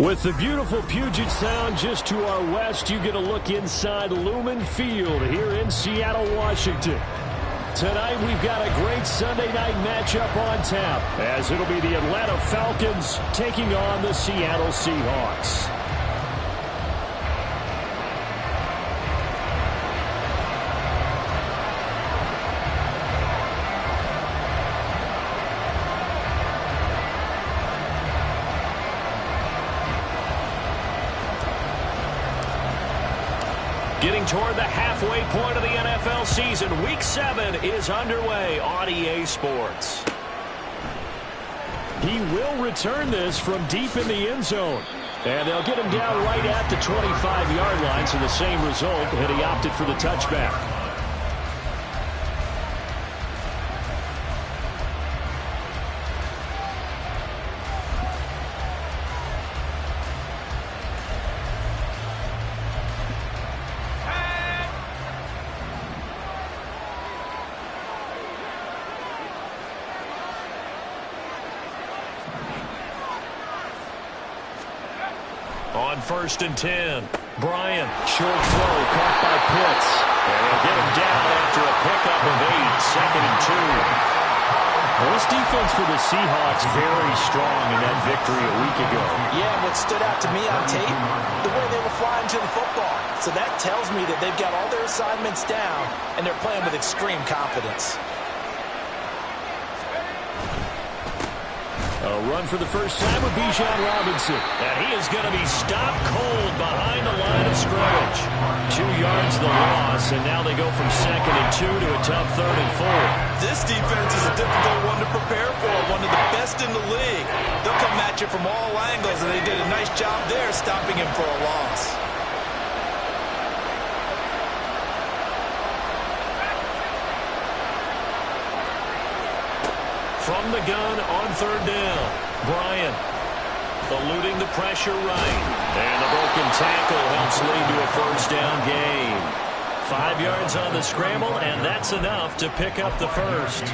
With the beautiful Puget Sound just to our west, you get a look inside Lumen Field here in Seattle, Washington. Tonight we've got a great Sunday night matchup on tap, as it'll be the Atlanta Falcons taking on the Seattle Seahawks. Getting toward the halfway point of the NFL season, Week 7 is underway on EA Sports. He will return this from deep in the end zone. And they'll get him down right at the 25-yard line, so the same result, and he opted for the touchback. On 1st and 10, Bryant, short throw, caught by Pitts. And they'll get him down after a pickup of 8, 2nd and 2. Well, this defense for the Seahawks very strong in that victory a week ago. Yeah, what stood out to me on tape, the way they were flying to the football. So that tells me that they've got all their assignments down, and they're playing with extreme confidence. A run for the first time with Bijan Robinson. And he is going to be stopped cold behind the line of scrimmage. 2 yards the loss, and now they go from 2nd and 2 to a tough 3rd and 4. This defense is a difficult one to prepare for, one of the best in the league. They'll come at you from all angles, and they did a nice job there stopping him for a loss. From the gun on 3rd down, Bryant eluding the pressure right. And the broken tackle helps lead to a 1st down gain. 5 yards on the scramble, and that's enough to pick up the first.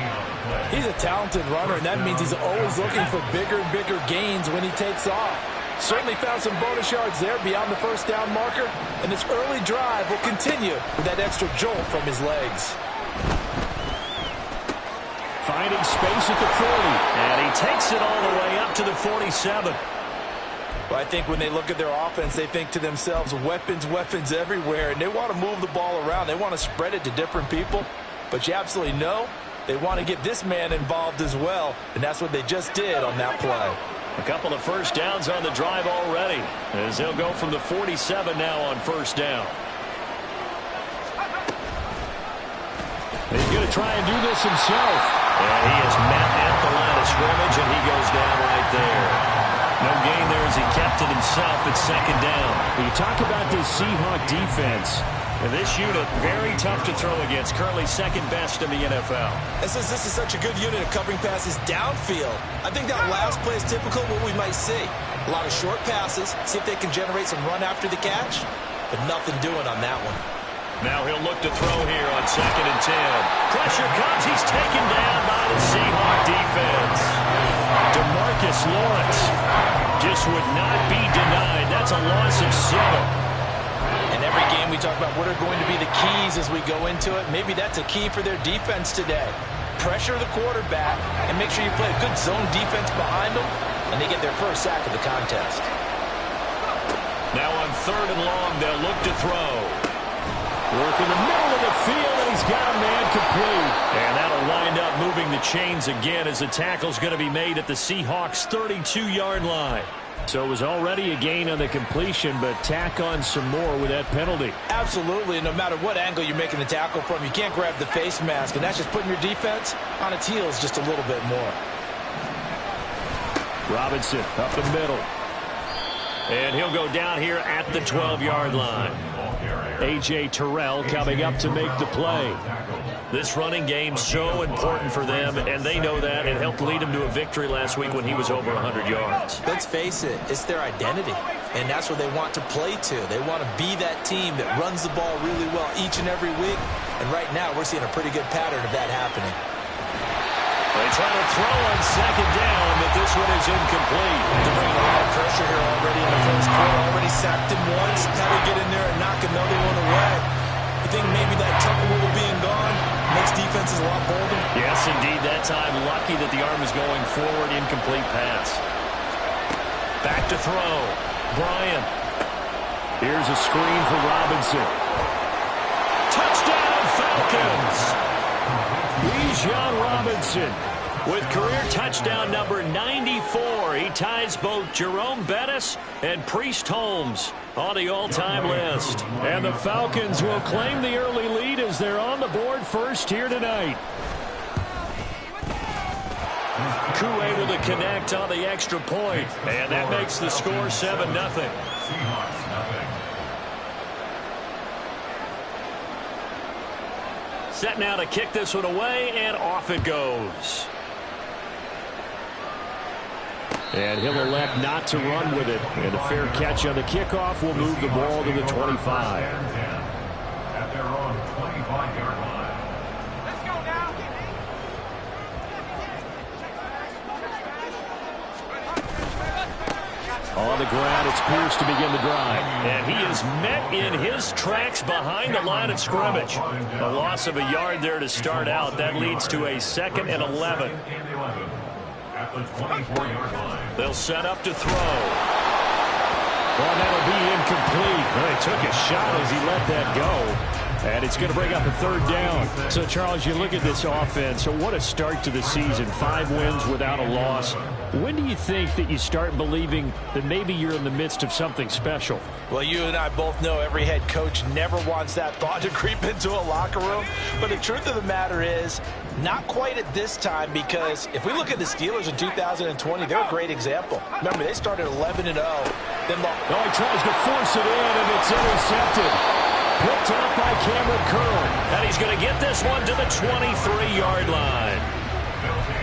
He's a talented runner, and that means he's always looking for bigger and bigger gains when he takes off. Certainly found some bonus yards there beyond the 1st down marker, and this early drive will continue with that extra jolt from his legs. Finding space at the 40, and he takes it all the way up to the 47. Well, I think when they look at their offense, they think to themselves, weapons, weapons everywhere, and they want to move the ball around. They want to spread it to different people, but you absolutely know they want to get this man involved as well, and that's what they just did on that play. A couple of 1st downs on the drive already, as they'll go from the 47 now on 1st down. He's going to try and do this himself. And he is met at the line of scrimmage, and he goes down right there. No gain there as he kept it himself at 2nd down. When you talk about this Seahawk defense, and this unit, very tough to throw against, currently 2nd best in the NFL. And since this is such a good unit of covering passes downfield, I think that last play is typical of what we might see. A lot of short passes, see if they can generate some run after the catch, but nothing doing on that one. Now he'll look to throw here on 2nd and 10. Pressure comes. He's taken down by the Seahawk defense. DeMarcus Lawrence just would not be denied. That's a loss of 7. In every game we talk about what are going to be the keys as we go into it. Maybe that's a key for their defense today. Pressure the quarterback and make sure you play a good zone defense behind them, and they get their first sack of the contest. Now on 3rd and long, they'll look to throw. Work in the middle of the field, and he's got a man complete. And that'll wind up moving the chains again as the tackle's going to be made at the Seahawks' 32-yard line. So it was already a gain on the completion, but tack on some more with that penalty. Absolutely, no matter what angle you're making the tackle from, you can't grab the face mask, and that's just putting your defense on its heels just a little bit more. Robinson up the middle. And he'll go down here at the 12-yard line. A.J. Terrell coming up to make the play. This running game so important for them, and they know that. It helped lead them to a victory last week when he was over 100 yards. Let's face it, it's their identity, and that's what they want to play to. They want to be that team that runs the ball really well each and every week, and right now we're seeing a pretty good pattern of that happening. It's trying to throw on second down, but this one is incomplete. They're bringing a lot of pressure here already in the first quarter. Already sacked him once. Now they get in there and knock another one away. You think maybe that Tucker rule being gone makes defenses a lot bolder? Yes, indeed. That time, lucky that the arm is going forward. Incomplete pass. Back to throw. Bryant. Here's a screen for Robinson. Touchdown, Falcons! Bijan Robinson with career touchdown number 94. He ties both Jerome Bettis and Priest Holmes on the all-time list. And the Falcons will claim the early lead as they're on the board first here tonight. Koo able to connect on the extra point, and that makes the score 7-0. Set now to kick this one away, and off it goes. And he'll elect not to run with it. And a fair catch on the kickoff will move the ball to the 25. At their own 25-yard line. Let's go now. On the ground, it's Pierce to begin the drive. And he is met in his tracks behind the line of scrimmage. A loss of a yard there to start out. That leads to a 2nd and 11. At the 24-yard line. They'll set up to throw. Well, that'll be incomplete. Well, he took a shot as he let that go. And it's going to bring up a 3rd down. So, Charles, you look at this offense. So what a start to the season. 5 wins without a loss. When do you think that you start believing that maybe you're in the midst of something special? Well, you and I both know every head coach never wants that thought to creep into a locker room. But the truth of the matter is, not quite at this time, because if we look at the Steelers in 2020, they're a great example. Remember, they started 11-0. Then he tries to force it in, and it's intercepted. Picked up by Cameron Curl. And he's going to get this one to the 23-yard line.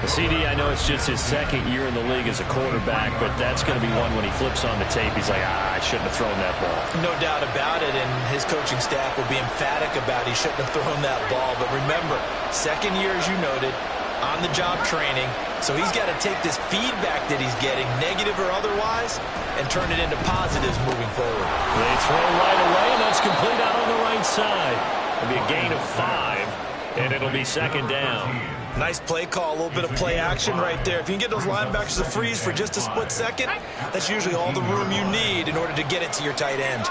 The CD, I know it's just his 2nd year in the league as a quarterback, but that's going to be one when he flips on the tape. He's like, I shouldn't have thrown that ball. No doubt about it, and his coaching staff will be emphatic about he shouldn't have thrown that ball. But remember, 2nd year, as you noted, on-the-job training. So he's got to take this feedback that he's getting, negative or otherwise, and turn it into positives moving forward. They throw right away, and that's complete out on the right side. It'll be a gain of 5, and it'll be 2nd down. Nice play call, a little bit of play action right there. If you can get those linebackers to freeze for just a split second, that's usually all the room you need in order to get it to your tight end.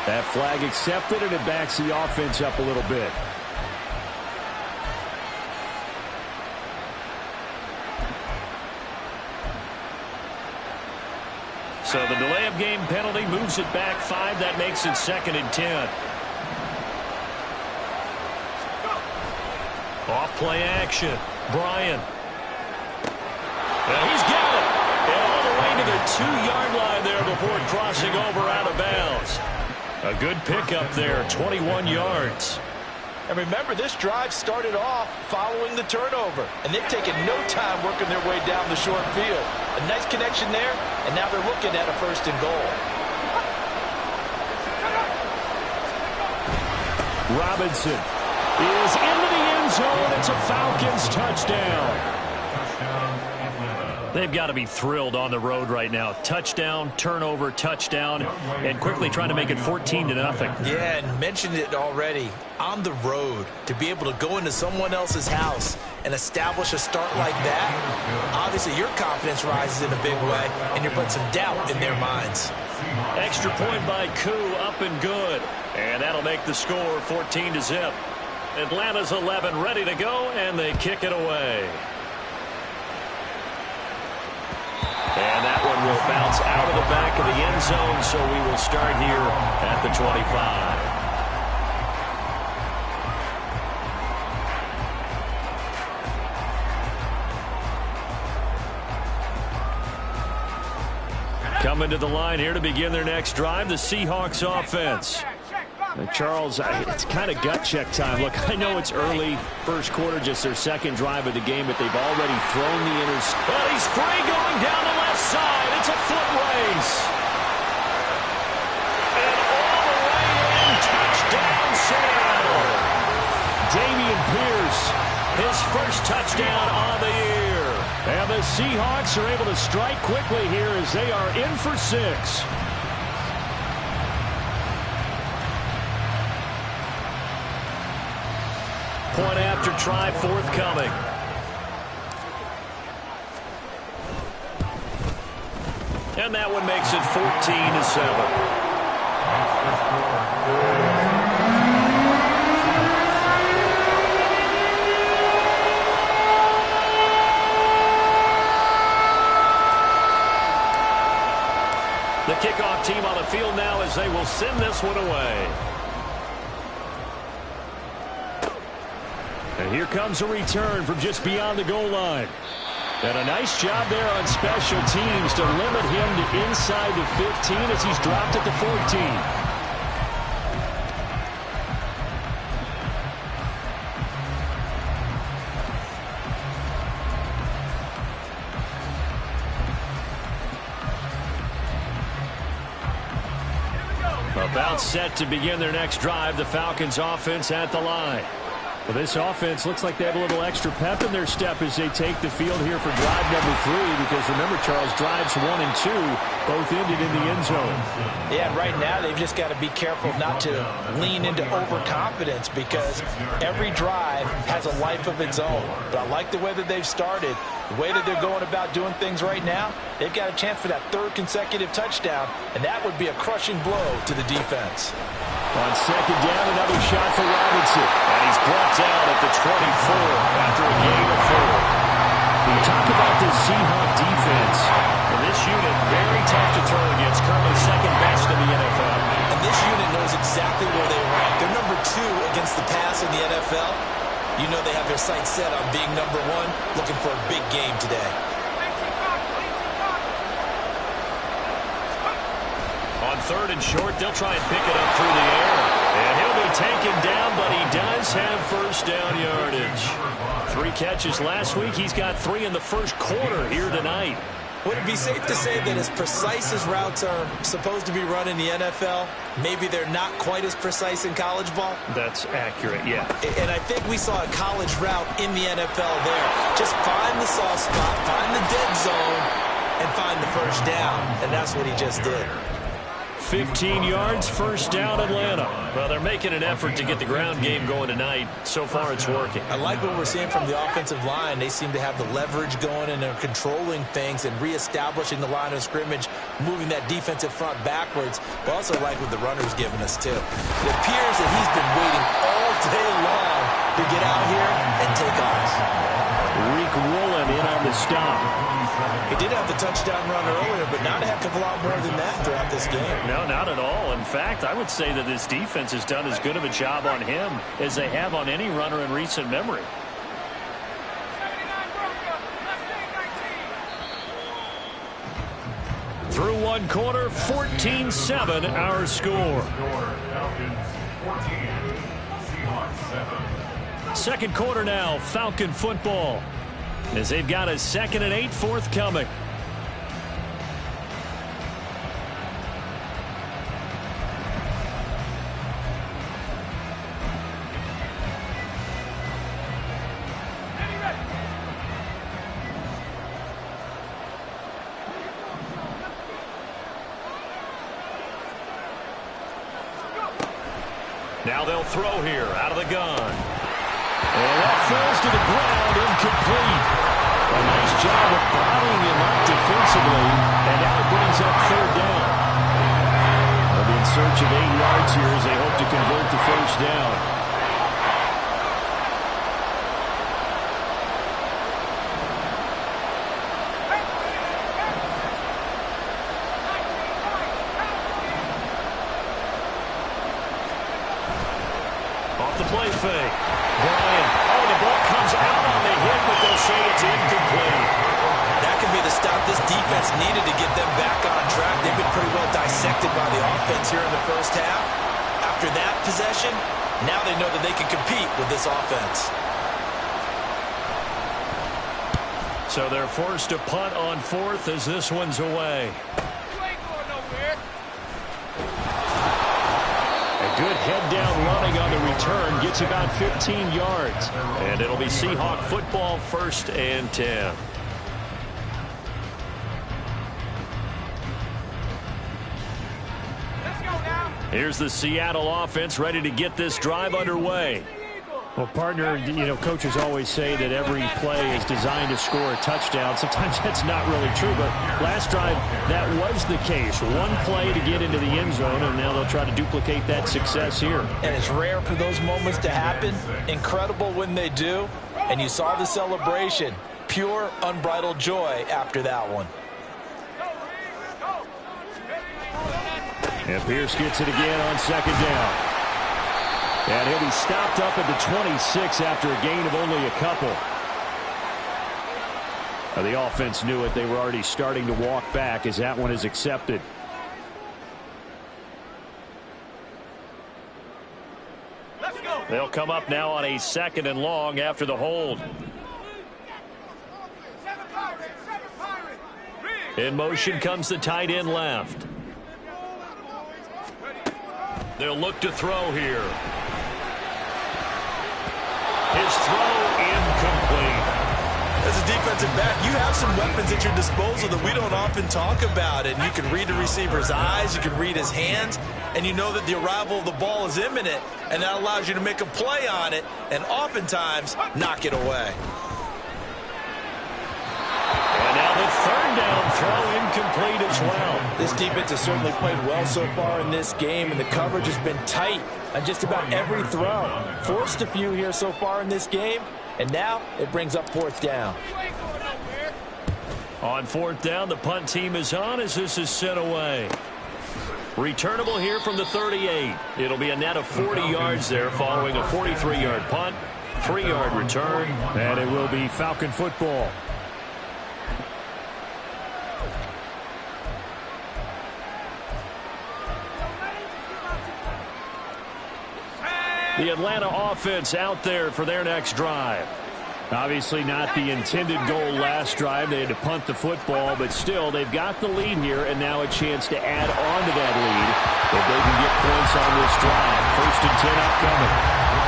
That flag accepted, and it backs the offense up a little bit. So the delay of game penalty moves it back 5. That makes it 2nd and 10. Off play action. Bryant. And he's got it. And all the way to the 2-yard line there before crossing over out of bounds. A good pickup there, 21 yards. And remember, this drive started off following the turnover, and they've taken no time working their way down the short field. A nice connection there, and now they're looking at a 1st and goal. Robinson is into the end zone. It's a Falcons touchdown. They've got to be thrilled on the road right now. Touchdown, turnover, touchdown, and quickly trying to make it 14-0. Yeah, and mentioned it already. On the road, to be able to go into someone else's house and establish a start like that, obviously your confidence rises in a big way, and you're putting some doubt in their minds. Extra point by Koo, up and good. And that'll make the score 14-0. Atlanta's 11 ready to go, and they kick it away. And that one will bounce out of the back of the end zone, so we will start here at the 25. Coming to the line here to begin their next drive, the Seahawks offense. Charles, it's kind of gut check time. Look, I know it's early, first quarter, just their second drive of the game, but they've already thrown the Well, he's free going down the left side. It's a foot race. And all the way in, touchdown Seattle. Dameon Pierce, his first touchdown on the year. And the Seahawks are able to strike quickly here as they are in for 6. Point after try forthcoming. And that one makes it 14-7. The kickoff team on the field now as they will send this one away. And here comes a return from just beyond the goal line. And a nice job there on special teams to limit him to inside the 15 as he's dropped at the 14. About set to begin their next drive, the Falcons offense at the line. Well, this offense looks like they have a little extra pep in their step as they take the field here for drive number 3, because remember, Charles, drives 1 and 2 both ended in the end zone. Yeah, right now they've just got to be careful not to lean into overconfidence, because every drive has a life of its own. But I like the way that they've started, the way that they're going about doing things right now. They've got a chance for that 3rd consecutive touchdown, and that would be a crushing blow to the defense. On second down, another shot for Robinson. And he's brought down at the 24 after a gain of 4. When you talk about this Seahawk defense, and this unit very tough to throw against, currently second best in the NFL. And this unit knows exactly where they rank. They're number 2 against the pass in the NFL. You know they have their sights set on being number 1, looking for a big game today. On 3rd and short, they'll try and pick it up through the air. And he'll be taken down, but he does have first down yardage. 3 catches last week. He's got 3 in the first quarter here tonight. Would it be safe to say that as precise as routes are supposed to be run in the NFL, maybe they're not quite as precise in college ball? That's accurate, yeah. And I think we saw a college route in the NFL there. Just find the soft spot, find the dead zone, and find the first down. And that's what he just did. 15 yards, first down, Atlanta. Well, they're making an effort to get the ground game going tonight. So far, it's working. I like what we're seeing from the offensive line. They seem to have the leverage going, and they're controlling things and reestablishing the line of scrimmage, moving that defensive front backwards. But also like what the runner's giving us, too. It appears that he's been waiting all day long to get out here and take off. Reek Woolen in on the stop. He did have the touchdown run earlier, but not a heck of a lot more than that throughout this game. No, not at all. In fact, I would say that this defense has done as good of a job on him as they have on any runner in recent memory. Through one quarter, 14-7 our score. Second quarter now, Falcon football, as they've got a 2nd and 8 forthcoming. Now they'll throw here out of the gun. And that falls to the ground, incomplete. A nice job of bottling him up defensively, and now it brings up 3rd down. They'll be in search of 8 yards here as they hope to convert the first down. Off the play fake. Bryant. Oh, the ball comes out on the hit, but they'll say it's incomplete. That could be the stop this defense needed to get them back on track. They've been pretty well dissected by the offense here in the first half. After that possession, now they know that they can compete with this offense. So they're forced to punt on fourth as this one's away. A good head-down running on the return gets about 15 yards. And it'll be Seahawk football, 1st and 10. Here's the Seattle offense ready to get this drive underway. Well, partner, coaches always say that every play is designed to score a touchdown. Sometimes that's not really true, but last drive, that was the case. One play to get into the end zone, and now they'll try to duplicate that success here. And it's rare for those moments to happen. Incredible when they do. And you saw the celebration. Pure, unbridled joy after that one. And Pierce gets it again on 2nd down. And he'll be stopped up at the 26 after a gain of only a couple. Now, the offense knew it. They were already starting to walk back as that one is accepted. Let's go. They'll come up now on a 2nd and long after the hold. In motion comes the tight end left. They'll look to throw here. His throw incomplete. As a defensive back, you have some weapons at your disposal that we don't often talk about. And you can read the receiver's eyes, you can read his hands, and you know that the arrival of the ball is imminent, and that allows you to make a play on it and oftentimes knock it away. And now the 3rd down throw incomplete as well. This defense has certainly played well so far in this game, and the coverage has been tight on just about every throw. Forced a few here so far in this game, and now it brings up 4th down. On 4th down, the punt team is on as this is sent away. Returnable here from the 38. It'll be a net of 40 yards there following a 43-yard punt, 3-yard return. And it will be Falcon football. The Atlanta offense out there for their next drive. Obviously not the intended goal last drive. They had to punt the football, but still they've got the lead here and now a chance to add on to that lead if they can get points on this drive. 1st and 10 upcoming.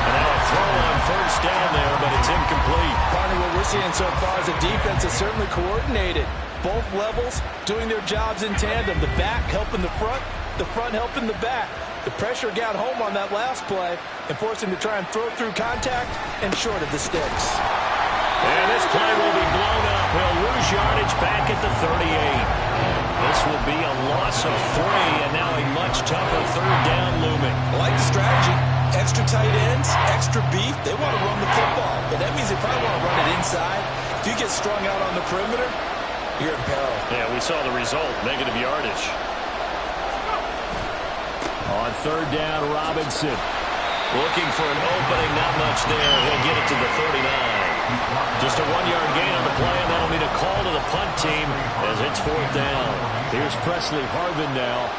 And now a throw on 1st down there, but it's incomplete. Partner, what we're seeing so far is a defense that's certainly coordinated. Both levels doing their jobs in tandem. The back helping the front helping the back. The pressure got home on that last play and forced him to try and throw through contact and short of the sticks. And this play will be blown up. He'll lose yardage back at the 38. This will be a loss of 3, and now a much tougher 3rd down looming. I like the strategy. Extra tight ends, extra beef. They want to run the football, but that means they probably want to run it inside. If you get strung out on the perimeter, you're in peril. Yeah, we saw the result, negative yardage. On 3rd down, Robinson. Looking for an opening, not much there. He'll get it to the 39. Just a 1-yard gain on the play, and that'll need a call to the punt team as it's 4th down. Here's Presley Harvin now.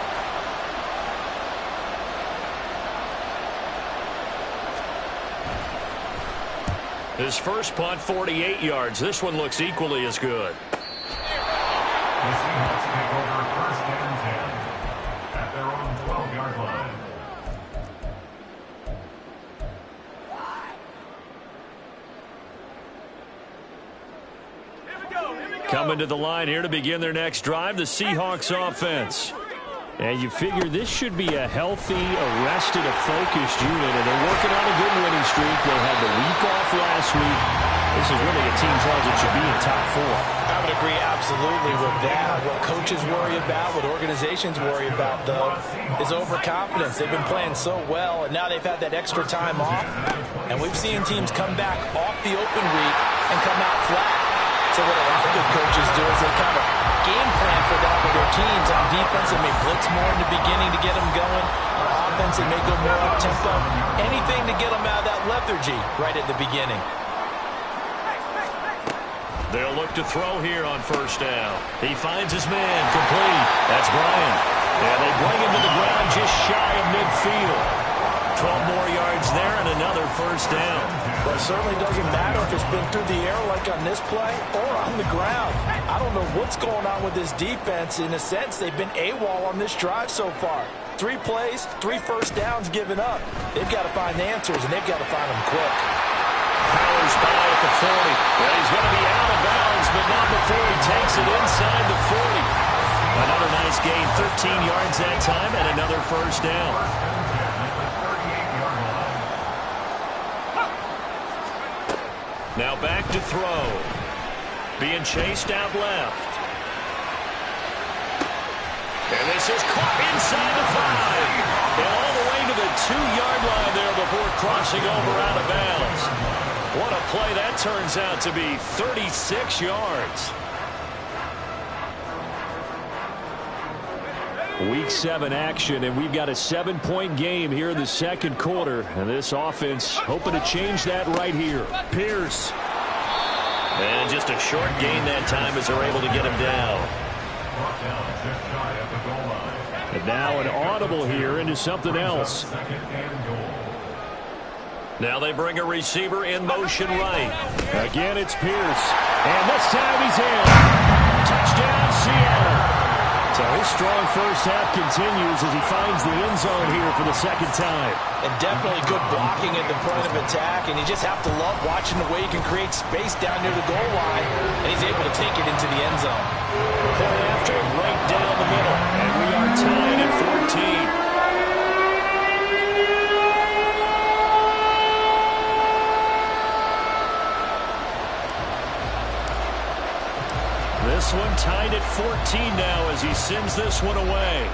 His first punt, 48 yards. This one looks equally as good. The Seahawks take over 1st and 10 at their own 12-yard line. Coming to the line here to begin their next drive, the Seahawks offense. And you figure this should be a healthy, arrested, a focused unit, and they're working on a good winning streak. They had the week off last week. This is really a team tells it should be in top 4. I would agree absolutely with that. What coaches worry about, what organizations worry about, though, is overconfidence. They've been playing so well, and now they've had that extra time off. And we've seen teams come back off the open week and come out flat. So what a lot of good coaches do is they kind of game plan for that with their teams. On defense, they may blitz more in the beginning to get them going. On offense, they may go more up-tempo. Anything to get them out of that lethargy right at the beginning. They'll look to throw here on 1st down. He finds his man, complete. That's Bryant. And they bring him to the ground just shy of midfield. 12 another first down. But it certainly doesn't matter if it's been through the air like on this play or on the ground. I don't know what's going on with this defense. In a sense, they've been AWOL on this drive so far. 3 plays, 3 first downs given up. They've got to find answers, and they've got to find them quick. Powers by at the 40. And he's going to be out of bounds, but not before he takes it inside the 40. Another nice gain, 13 yards that time, and another first down. Now back to throw. Being chased out left. And this is caught inside the 5. And all the way to the 2-yard line there before crossing over out of bounds. What a play that turns out to be, 36 yards. Week 7 action, and we've got a 7-point game here in the second quarter. And this offense hoping to change that right here. Pierce. And just a short gain that time as they're able to get him down. And now an audible here into something else. Now they bring a receiver in motion right. Again, it's Pierce. And this time he's in. Touchdown, Seattle. So his strong first half continues as he finds the end zone here for the second time. And definitely good blocking at the point of attack, and you just have to love watching the way he can create space down near the goal line, and he's able to take it into the end zone. Play after him right down the middle, and we are tied at 14. This one tied at 14 now as he sends this one away.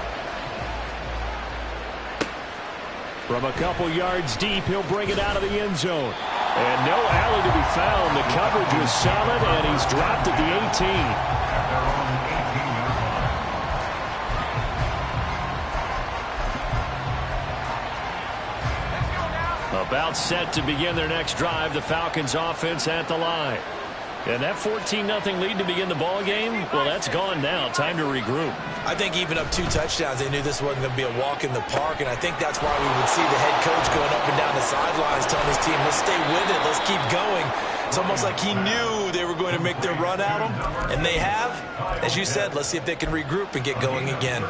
From a couple yards deep, he'll bring it out of the end zone. And no alley to be found. The coverage was solid, and he's dropped at the 18. About set to begin their next drive, the Falcons offense at the line. And that 14-0 lead to begin the ball game, well, that's gone now. Time to regroup. I think even up 2 touchdowns, they knew this wasn't going to be a walk in the park, and I think that's why we would see the head coach going up and down the sidelines telling his team, let's stay with it, let's keep going. It's almost like he knew they were going to make their run at him, and they have. As you said, let's see if they can regroup and get going again.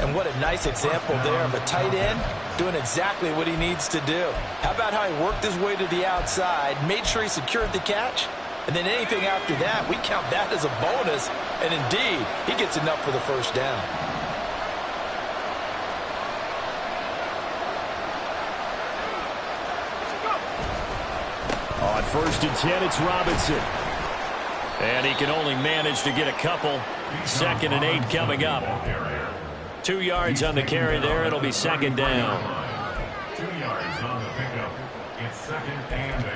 And what a nice example there of a tight end doing exactly what he needs to do. How about how he worked his way to the outside, made sure he secured the catch, and then anything after that, we count that as a bonus. And indeed, he gets enough for the first down. On 1st and 10, it's Robinson. And he can only manage to get a couple. 2nd and 8 coming up. 2 yards on the carry there. It'll be 2nd down. 2 yards on the pickup. It's 2nd and 8.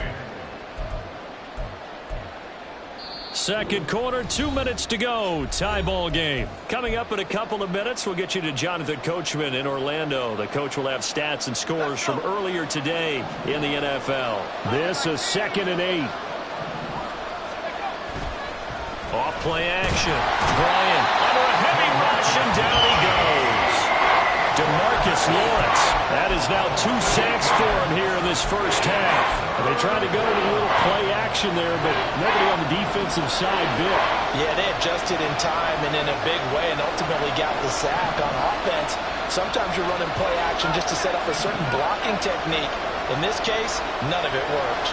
Second quarter, 2 minutes to go. Tie ball game. Coming up in a couple of minutes, we'll get you to Jonathan Coachman in Orlando. The coach will have stats and scores from earlier today in the NFL. This is 2nd and 8. Off play action. Bryant under a heavy rush, and down he goes. DeMarcus Lawrence. That is now 2 sacks for him here in this first half. They tried to go with a little play action there, but nobody on the defensive side bit. Yeah, they adjusted in time and in a big way and ultimately got the sack on offense. Sometimes you're running play action just to set up a certain blocking technique. In this case, none of it worked.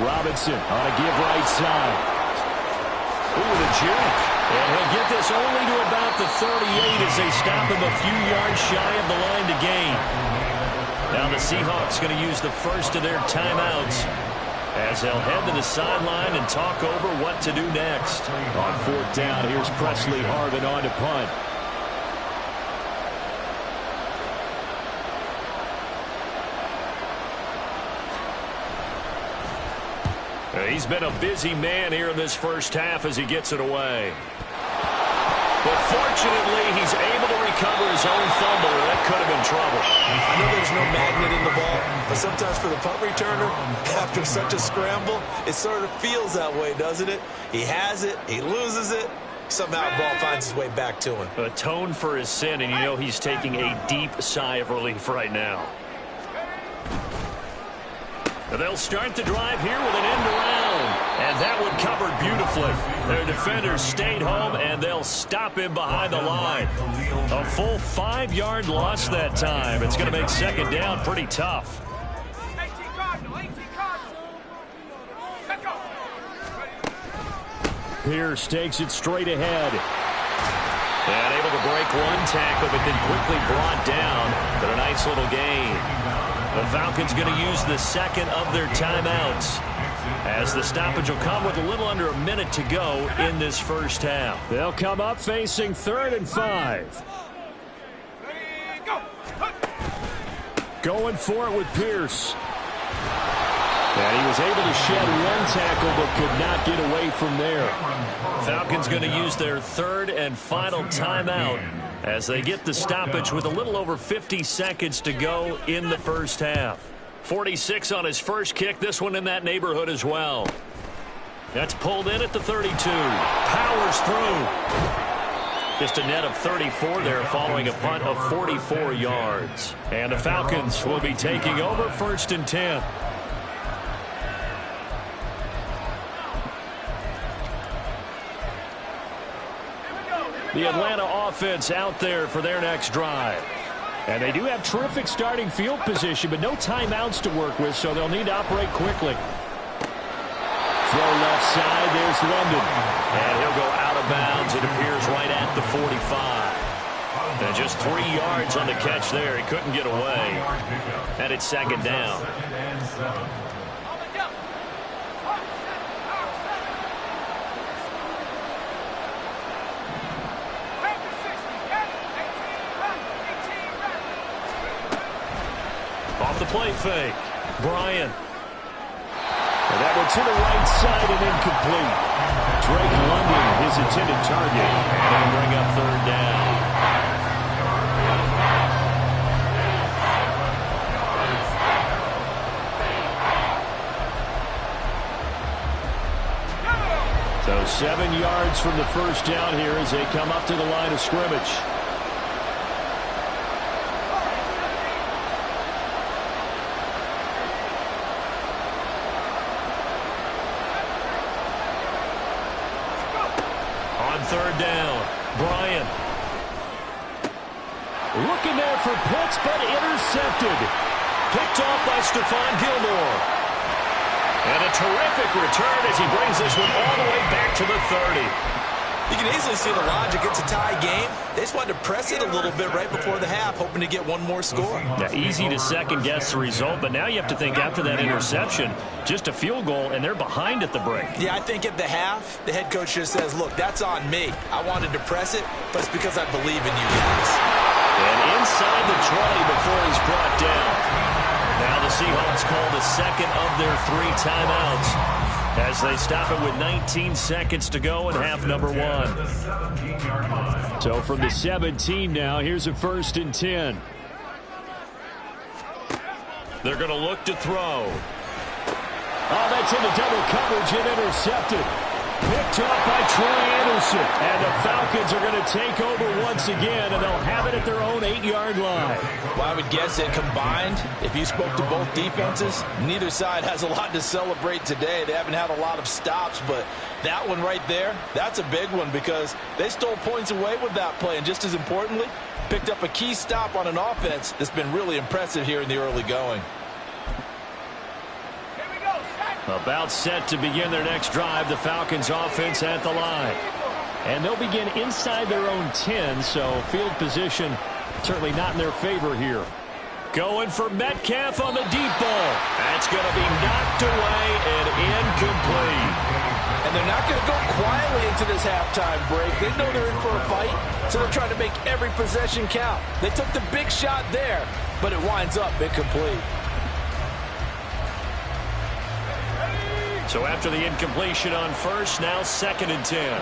Robinson on a give right side. Ooh, the jump. And he'll get this only to about the 38 as they stop him a few yards shy of the line to gain. Now the Seahawks going to use the first of their timeouts as they'll head to the sideline and talk over what to do next. On 4th down, here's Presley Harvin on to punt. He's been a busy man here in this first half as he gets it away. But fortunately, he's able to recover his own fumble, or that could have been trouble. I know there's no magnet in the ball, but sometimes for the punt returner, after such a scramble, it sort of feels that way, doesn't it? He has it, he loses it, somehow the ball finds its way back to him. Atone for his sin, and you know he's taking a deep sigh of relief right now. They'll start the drive here with an end around. And that one covered beautifully. Their defenders stayed home, and they'll stop him behind the line. A full 5-yard loss that time. It's going to make second down pretty tough. Pierce takes it straight ahead. And able to break one tackle, but then quickly brought down. But a nice little gain. The Falcons going to use the second of their timeouts, as the stoppage will come with a little under a minute to go in this first half. They'll come up facing 3rd and 5. Going for it with Pierce. And he was able to shed one tackle but could not get away from there. Falcons going to use their 3rd and final timeout as they get the stoppage with a little over 50 seconds to go in the first half. 46 on his first kick. This one in that neighborhood as well. That's pulled in at the 32. Powers through. Just a net of 34 there following a punt of 44 yards. And the Falcons will be taking over 1st and 10. The Atlanta offense out there for their next drive. And they do have terrific starting field position, but no timeouts to work with, so they'll need to operate quickly. Throw left side, there's London. And he'll go out of bounds. It appears right at the 45. And just 3 yards on the catch there. He couldn't get away. And it's second down. Off the play fake. Bryant. And that one to the right side and incomplete. Drake London, his intended target. And he'll bring up 3rd down. So 7 yards from the first down here as they come up to the line of scrimmage. Third down. Bryant. Looking there for Pitts, but intercepted. Picked off by Stephon Gilmore. And a terrific return as he brings this one all the way back to the 30. You can easily see the logic. It's a tie game. They just wanted to press it a little bit right before the half, hoping to get one more score. Yeah, easy to second-guess the result, but now you have to think after that interception, just a field goal, and they're behind at the break. Yeah, I think at the half, the head coach just says, look, that's on me. I wanted to press it, but it's because I believe in you guys. And inside the 20 before he's brought down. Now the Seahawks call the second of their 3 timeouts, as they stop it with 19 seconds to go in half number 1. So from the 17 now, here's a 1st and 10. They're going to look to throw. Oh, that's into double coverage and intercepted. Picked off by Troy Anderson. And the Falcons are going to take over once again, and they'll have it at their own 8-yard line. Well, I would guess that combined, if you spoke to both defenses, neither side has a lot to celebrate today. They haven't had a lot of stops, but that one right there, that's a big one because they stole points away with that play. And just as importantly, picked up a key stop on an offense that's been really impressive here in the early going. About set to begin their next drive, the Falcons offense at the line. And they'll begin inside their own 10, so field position certainly not in their favor here. Going for Metcalf on the deep ball. That's going to be knocked away and incomplete. And they're not going to go quietly into this halftime break. They know they're in for a fight, so they're trying to make every possession count. They took the big shot there, but it winds up incomplete. So after the incompletion on first, now 2nd and 10.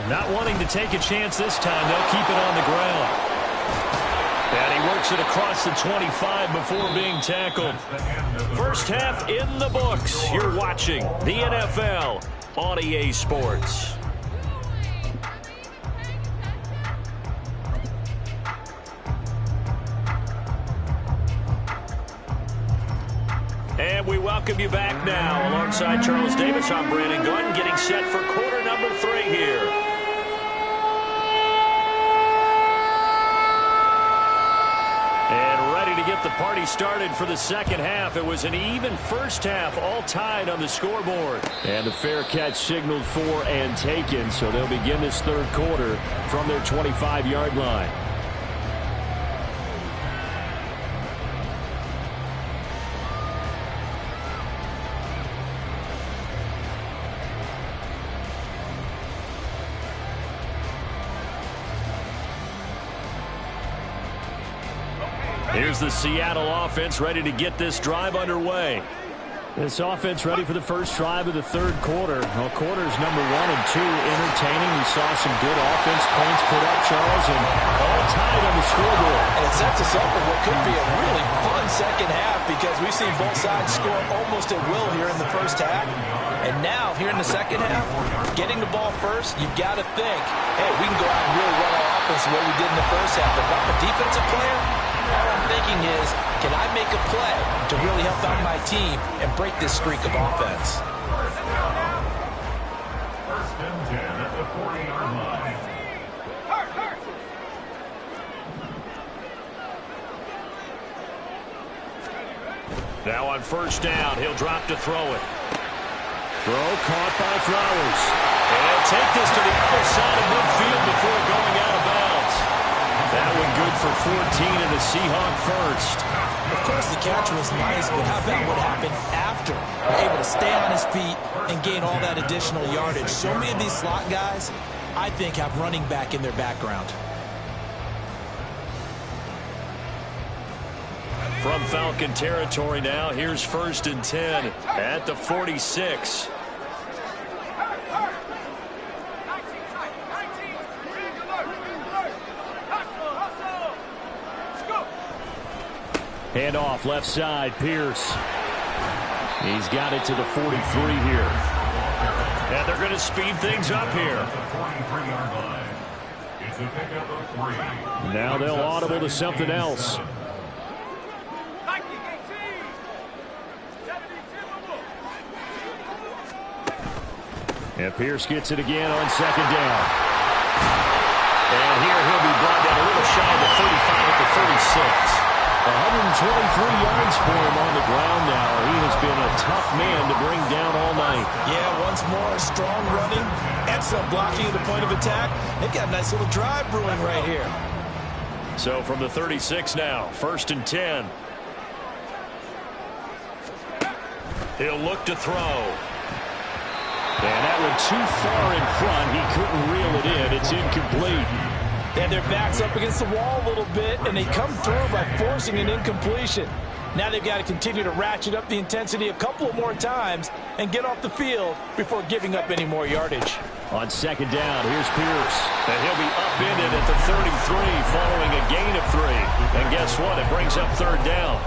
Not wanting to take a chance this time, they'll keep it on the ground. And he works it across the 25 before being tackled. First half in the books. You're watching the NFL on EA Sports. And we welcome you back now. Alongside Charles Davis, I'm Brandon Gunn, getting set for quarter number 3 here. And ready to get the party started for the second half. It was an even first half, all tied on the scoreboard. And the fair catch signaled for and taken, so they'll begin this third quarter from their 25-yard line. Here's the Seattle offense ready to get this drive underway. This offense ready for the first drive of the third quarter. Well, quarters number 1 and 2 entertaining. We saw some good offense points put up, Charles, and all tied on the scoreboard. And it sets us up for what could be a really fun second half because we've seen both sides score almost at will here in the first half. And now, here in the second half, getting the ball first, you've got to think, hey, we can go out and really run our offense the way we did in the first half. If I'm a defensive player, all I'm thinking is, can I make a play to really help out my team and break this streak of offense? First and 10 at the 40-yard line. Now on first down, he'll drop to throw it. Throw caught by Flowers. And he'll take this to the other side of midfield before going out of bounds. That one good for 14 and a Seahawk first. Of course, the catch was nice, but how about what happened after? Able to stay on his feet and gain all that additional yardage. So many of these slot guys, I think, have running back in their background. From Falcon territory now, here's first and 10 at the 46. Hand off left side, Pierce. He's got it to the 43 here. And they're going to speed things up here. Now they'll audible to something else. And Pierce gets it again on second down. And here he'll be brought down a little shy of the 35 at the 36. 123 yards for him on the ground now. He has been a tough man to bring down all night. Yeah, once more, strong running, excellent blocking at the point of attack. They've got a nice little drive brewing right here. So from the 36 now, first and 10. He'll look to throw. And that one too far in front. He couldn't reel it in. It's incomplete. And their backs up against the wall a little bit, and they come through by forcing an incompletion. Now they've got to continue to ratchet up the intensity a couple of more times and get off the field before giving up any more yardage. On second down, here's Pierce. And he'll be upended at the 33 following a gain of 3. And guess what? It brings up third down.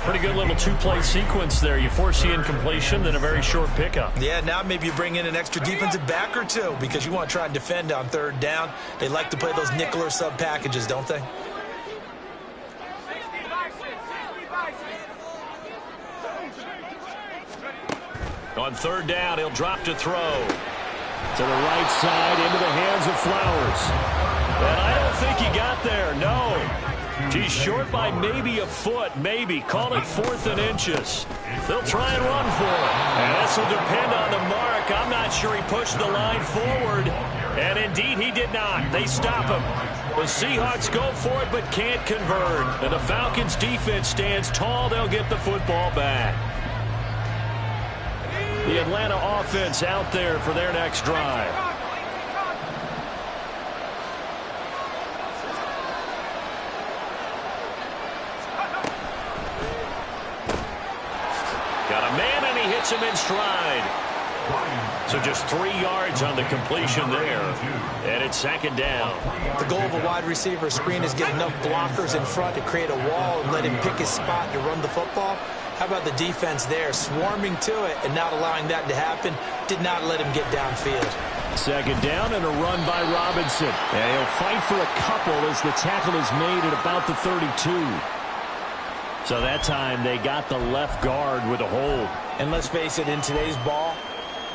Pretty good little two-play sequence there. You force the incompletion, then a very short pickup. Yeah, now maybe you bring in an extra defensive back or two because you want to try and defend on third down. They like to play those nickel or sub packages, don't they? On third down, he'll drop to throw. To the right side, into the hands of Flowers. And I don't think he got there, no. He's short by maybe a foot, maybe. Call it 4th and inches. They'll try and run for it. And this will depend on the mark. I'm not sure he pushed the line forward. And indeed, he did not. They stop him. The Seahawks go for it, but can't convert. And the Falcons' defense stands tall. They'll get the football back. The Atlanta offense out there for their next drive. Got a man, and he hits him in stride. So just 3 yards on the completion there. And it's second down. The goal of a wide receiver screen is get enough blockers in front to create a wall and let him pick his spot to run the football. How about the defense there, swarming to it and not allowing that to happen? Did not let him get downfield. Second down and a run by Robinson. And he'll fight for a couple as the tackle is made at about the 32. So that time they got the left guard with a hold. And let's face it, in today's ball,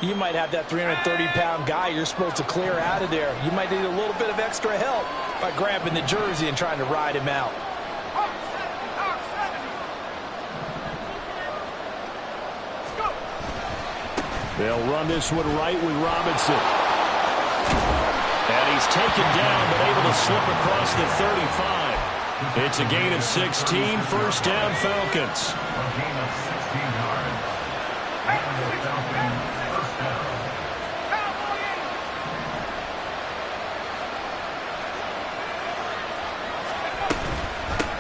you might have that 330-pound guy you're supposed to clear out of there. You might need a little bit of extra help by grabbing the jersey and trying to ride him out. They'll run this one right with Robinson. And he's taken down, but able to slip across the 35. It's a gain of 16, first down Falcons. A gain of 16 yards. And the Falcons first down.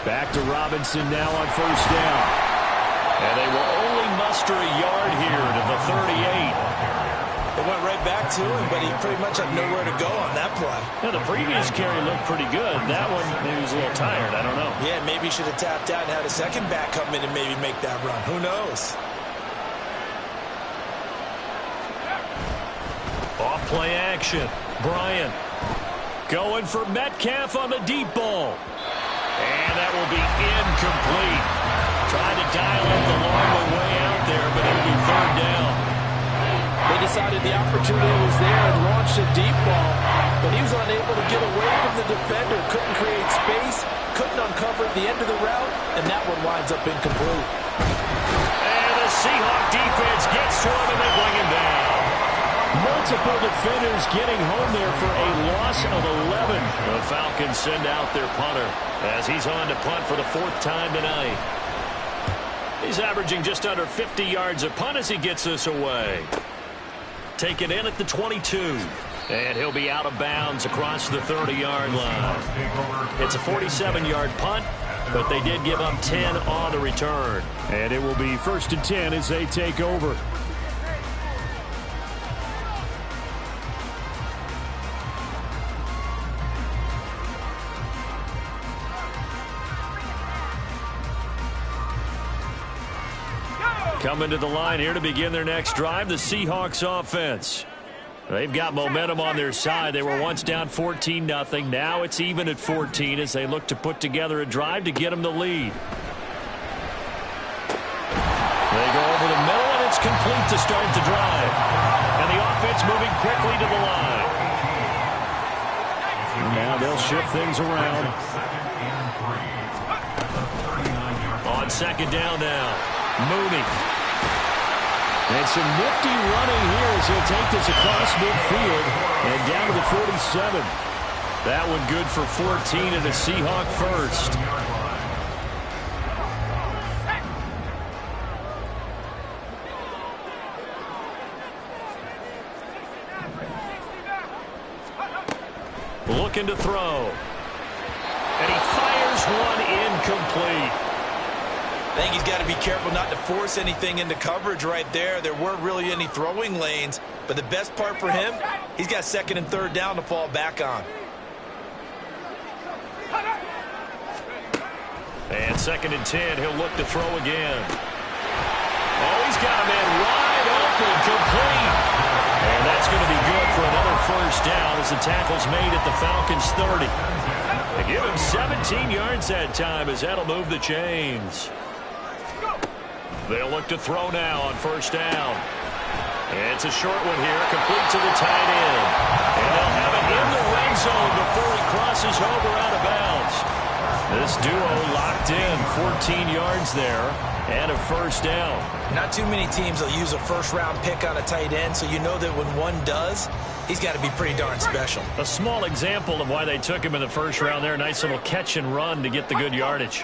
Back to Robinson now on first down. And they will only muster a yard here to the 38. It went right back to him, but he pretty much had nowhere to go on that play. Now, the previous carry looked pretty good. That one, maybe he was a little tired. I don't know. Yeah, maybe he should have tapped out and had a second back come in and maybe make that run. Who knows? Off play action. Bryant going for Metcalf on the deep ball. And that will be incomplete. Trying to dial up the long way out there, but it'll be third down. They decided the opportunity was there and launched a deep ball, but he was unable to get away from the defender, couldn't create space, couldn't uncover the end of the route, and that one winds up incomplete. And the Seahawk defense gets to him, and they bring him down. Multiple defenders getting home there for a loss of 11. The Falcons send out their punter as he's on to punt for the 4th time tonight. He's averaging just under 50 yards a punt as he gets this away. Taken in at the 22. And he'll be out of bounds across the 30-yard line. It's a 47-yard punt, but they did give up 10 on the return. And it will be 1st and 10 as they take over. Coming to the line here to begin their next drive, the Seahawks offense. They've got momentum on their side. They were once down 14-0. Now it's even at 14 as they look to put together a drive to get them the lead. They go over the middle, and it's complete to start the drive. And the offense moving quickly to the line. Now they'll shift things around. On second down now, Mooney. And some nifty running here as he'll take this across midfield and down to the 47. That one good for 14 and a Seahawk first. Looking to throw. And he fires one incomplete. I think he's got to be careful not to force anything into coverage right there. There weren't really any throwing lanes, but the best part for him, he's got 2nd and 3rd down to fall back on. And 2nd and 10, he'll look to throw again. Oh, he's got a man wide open, complete. And that's going to be good for another first down as the tackle's made at the Falcons' 30. They give him 17 yards that time as that'll move the chains. They'll look to throw now on first down. It's a short one here, complete to the tight end. And they'll have it in the red zone before he crosses over out of bounds. This duo locked in, 14 yards there, and a first down. Not too many teams will use a first-round pick on a tight end, so you know that when one does, he's got to be pretty darn special. A small example of why they took him in the first round there. Nice little catch and run to get the good yardage.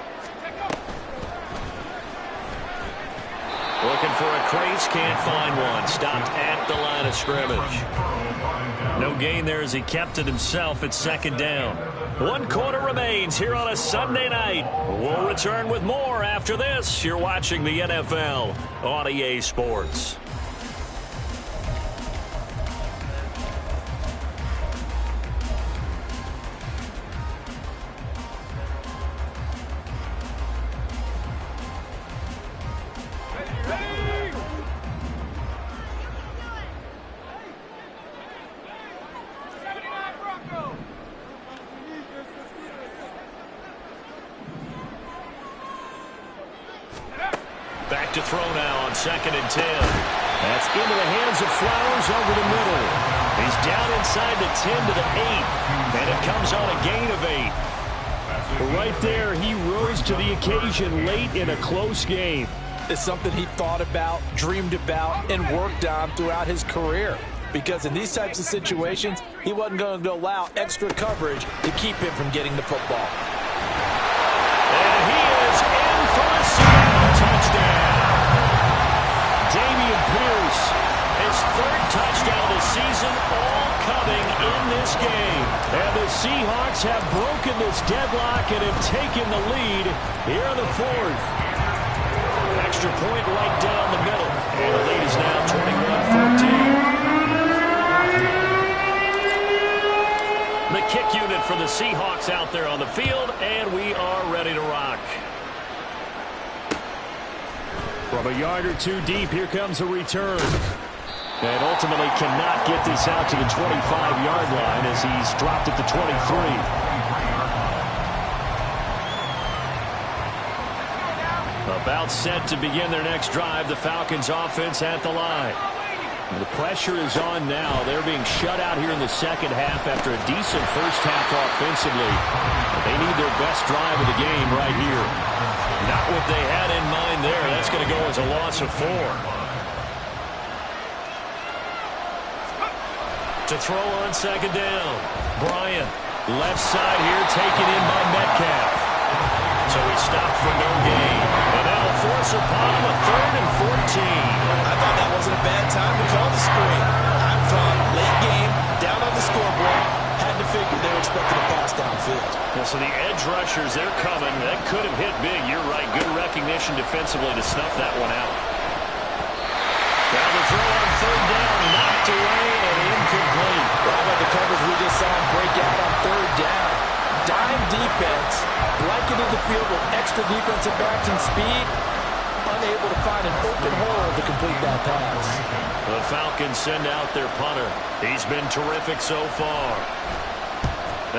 Looking for a crease, can't find one. Stopped at the line of scrimmage. No gain there as he kept it himself at 2nd down. 1 quarter remains here on a Sunday night. We'll return with more after this. You're watching the NFL on EA Sports. 2nd and 10. That's into the hands of Flowers over the middle. He's down inside the 10 to the 8, and it comes on a gain of 8. Right there, he rose to the occasion late in a close game. It's something he thought about, dreamed about, and worked on throughout his career. Because in these types of situations, he wasn't going to allow extra coverage to keep him from getting the football. And he is in for a Seattle touchdown. Dameon Pierce, his 3rd touchdown of the season, all coming in this game. And the Seahawks have broken this deadlock and have taken the lead here in the 4th. Extra point right down the middle. And the lead is now 21-14. The kick unit for the Seahawks out there on the field, and we are ready to rock. From a yard or 2 deep, here comes a return. And ultimately cannot get this out to the 25-yard line as he's dropped at the 23. About set to begin their next drive, the Falcons offense at the line. And the pressure is on now. They're being shut out here in the second half after a decent first half offensively. But they need their best drive of the game right here. Not what they had in mind there. That's going to go as a loss of 4. To throw on 2nd down. Bryant, left side here, taken in by Metcalf. So he stopped for no gain. And that'll force upon him a 3rd and 14. I thought that wasn't a bad time to call the screen. I'm from late game, down on the scoreboard. Had to figure they were expecting a pass downfield. Well, so the edge rushers, they're coming. That could have hit big. You're right. Good recognition defensively to snuff that one out. Now the throw on 3rd down, knocked away and incomplete. How about the coverage we just saw him break out on 3rd down? Dime defense, blanketed the field with extra defensive backs and speed, unable to find an open hole to complete that pass. The Falcons send out their punter. He's been terrific so far.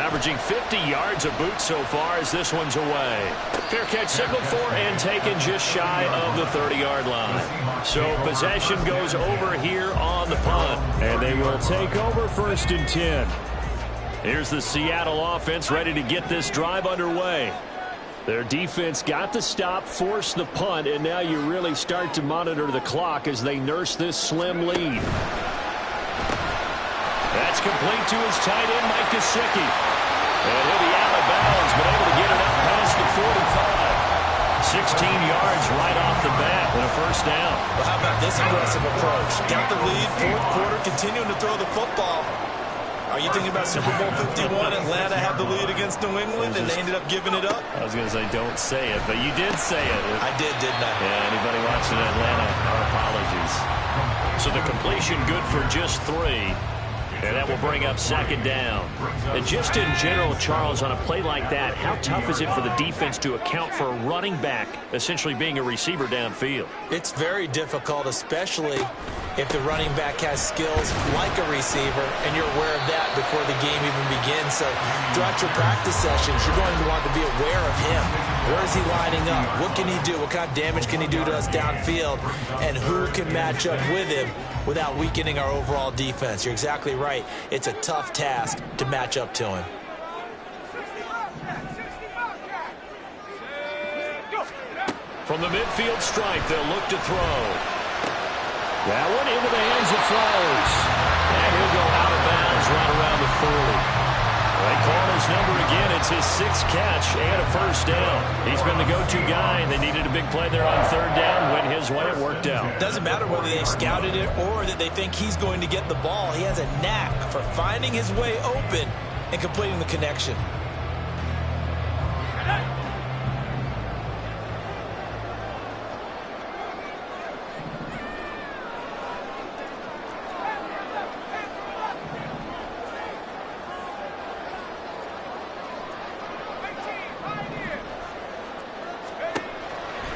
Averaging 50 yards a boot so far as this one's away. Fair catch signaled for and taken just shy of the 30-yard line. So possession goes over here on the punt. And they will take over 1st and 10. Here's the Seattle offense ready to get this drive underway. Their defense got the stop, forced the punt, and now you really start to monitor the clock as they nurse this slim lead. That's complete to his tight end, Mike Gesicki. And he'll be out of bounds, but able to get it out past the 45. 16 yards right off the bat and a 1st down. Well, how about this aggressive approach? Got the lead, 4th quarter, continuing to throw the football. Are you thinking about Super Bowl 51? Atlanta had the lead against New England, and they ended up giving it up? I was going to say, don't say it, but you did say it. I did, didn't I? Yeah, anybody watching Atlanta, our apologies. So the completion good for just 3. And that will bring up 2nd down. And just in general, Charles, on a play like that, how tough is it for the defense to account for a running back essentially being a receiver downfield? It's very difficult, especially if the running back has skills like a receiver, and you're aware of that before the game even begins. So throughout your practice sessions, you're going to want to be aware of him. Where is he lining up? What can he do? What kind of damage can he do to us downfield? And who can match up with him without weakening our overall defense? You're exactly right. It's a tough task to match up to him. From the midfield stripe, they'll look to throw. That one into the hands of Flowers. And he'll go out of bounds right around the 40. They call his number again. It's his 6th catch and a 1st down. He's been the go-to guy, and they needed a big play there on 3rd down. Went his way. It worked out. Doesn't matter whether they scouted it or that they think he's going to get the ball. He has a knack for finding his way open and completing the connection.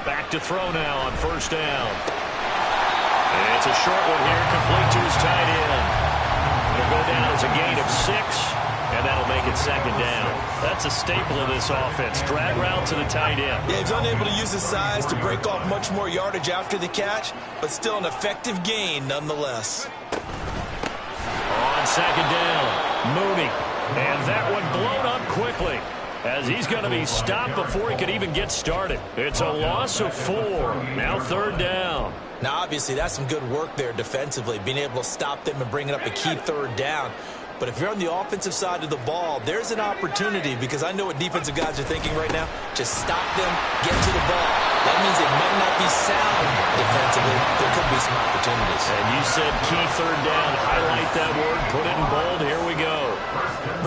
Back to throw now on 1st down. And it's a short one here, complete to his tight end. It'll go down as a gain of 6, and that'll make make it second down. That's a staple of this offense. Drag route to the tight end. Yeah, he's unable to use his size to break off much more yardage after the catch, but still an effective gain nonetheless. On second down, Mooney. And that one blown up quickly, as he's going to be stopped before he could even get started. It's a loss of 4. Now third down. Now, obviously, that's some good work there defensively, being able to stop them and bringing up a key third down. But if you're on the offensive side of the ball, there's an opportunity, because I know what defensive guys are thinking right now. Just stop them, get to the ball. That means they might not be sound defensively. There could be some opportunities. And you said key third down. Highlight that word. Put it in bold. Here we go.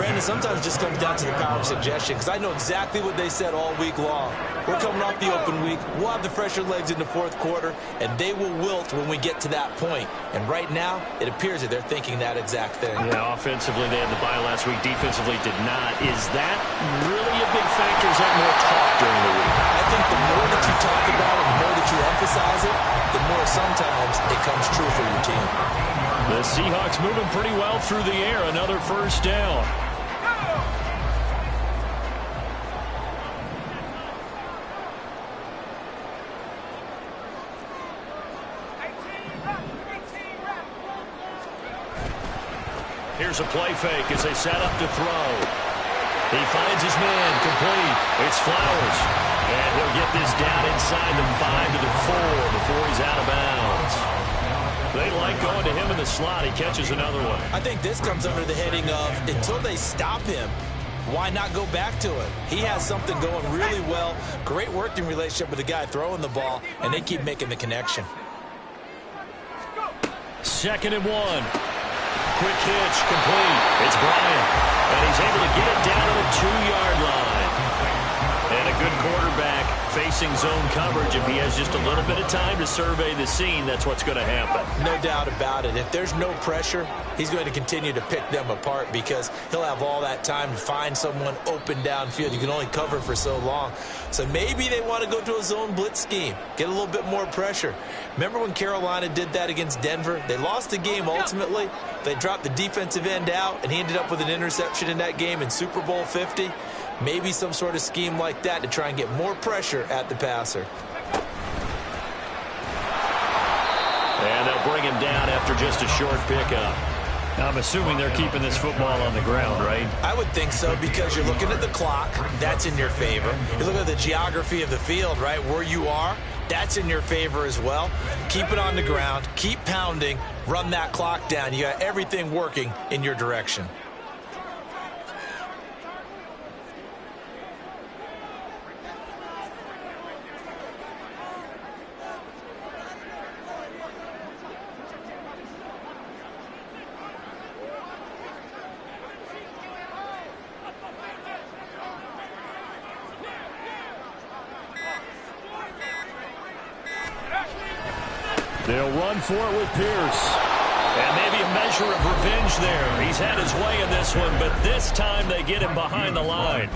Brandon, sometimes it just comes down to the power of suggestion, because I know exactly what they said all week long. We're coming off the open week. We'll have the fresher legs in the fourth quarter, and they will wilt when we get to that point. And right now, it appears that they're thinking that exact thing. Yeah, offensively, they had the bye last week. Defensively, did not. Is that really a big factor? Is that more talk during the week? I think the more that you talk about it, the more that you emphasize it, the more sometimes it comes true for your team. The Seahawks moving pretty well through the air. Another first down. Here's a play fake as they set up to throw. He finds his man, complete. It's Flowers. And he'll get this down inside the 5 to the 4 before he's out of bounds. They like going to him in the slot. He catches another one. I think this comes under the heading of, until they stop him, why not go back to it? He has something going really well. Great working relationship with the guy throwing the ball, and they keep making the connection. 2nd and 1. Quick hitch, complete. It's Bryant. And he's able to get it down to the 2-yard line. And a good quarterback facing zone coverage. If he has just a little bit of time to survey the scene, that's what's going to happen. No doubt about it. If there's no pressure, he's going to continue to pick them apart, because he'll have all that time to find someone open downfield. You can only cover for so long. So maybe they want to go to a zone blitz scheme, get a little bit more pressure. Remember when Carolina did that against Denver? They lost the game ultimately. They dropped the defensive end out, and he ended up with an interception in that game in Super Bowl 50. Maybe some sort of scheme like that to try and get more pressure at the passer. And they'll bring him down after just a short pickup. Now, I'm assuming they're keeping this football on the ground, right? I would think so, because you're looking at the clock. That's in your favor. You're looking at the geography of the field, right? Where you are, that's in your favor as well. Keep it on the ground. Keep pounding. Run that clock down. You got everything working in your direction. They'll run for it with Pierce. And maybe a measure of revenge there. He's had his way in this one, but this time they get him behind the line.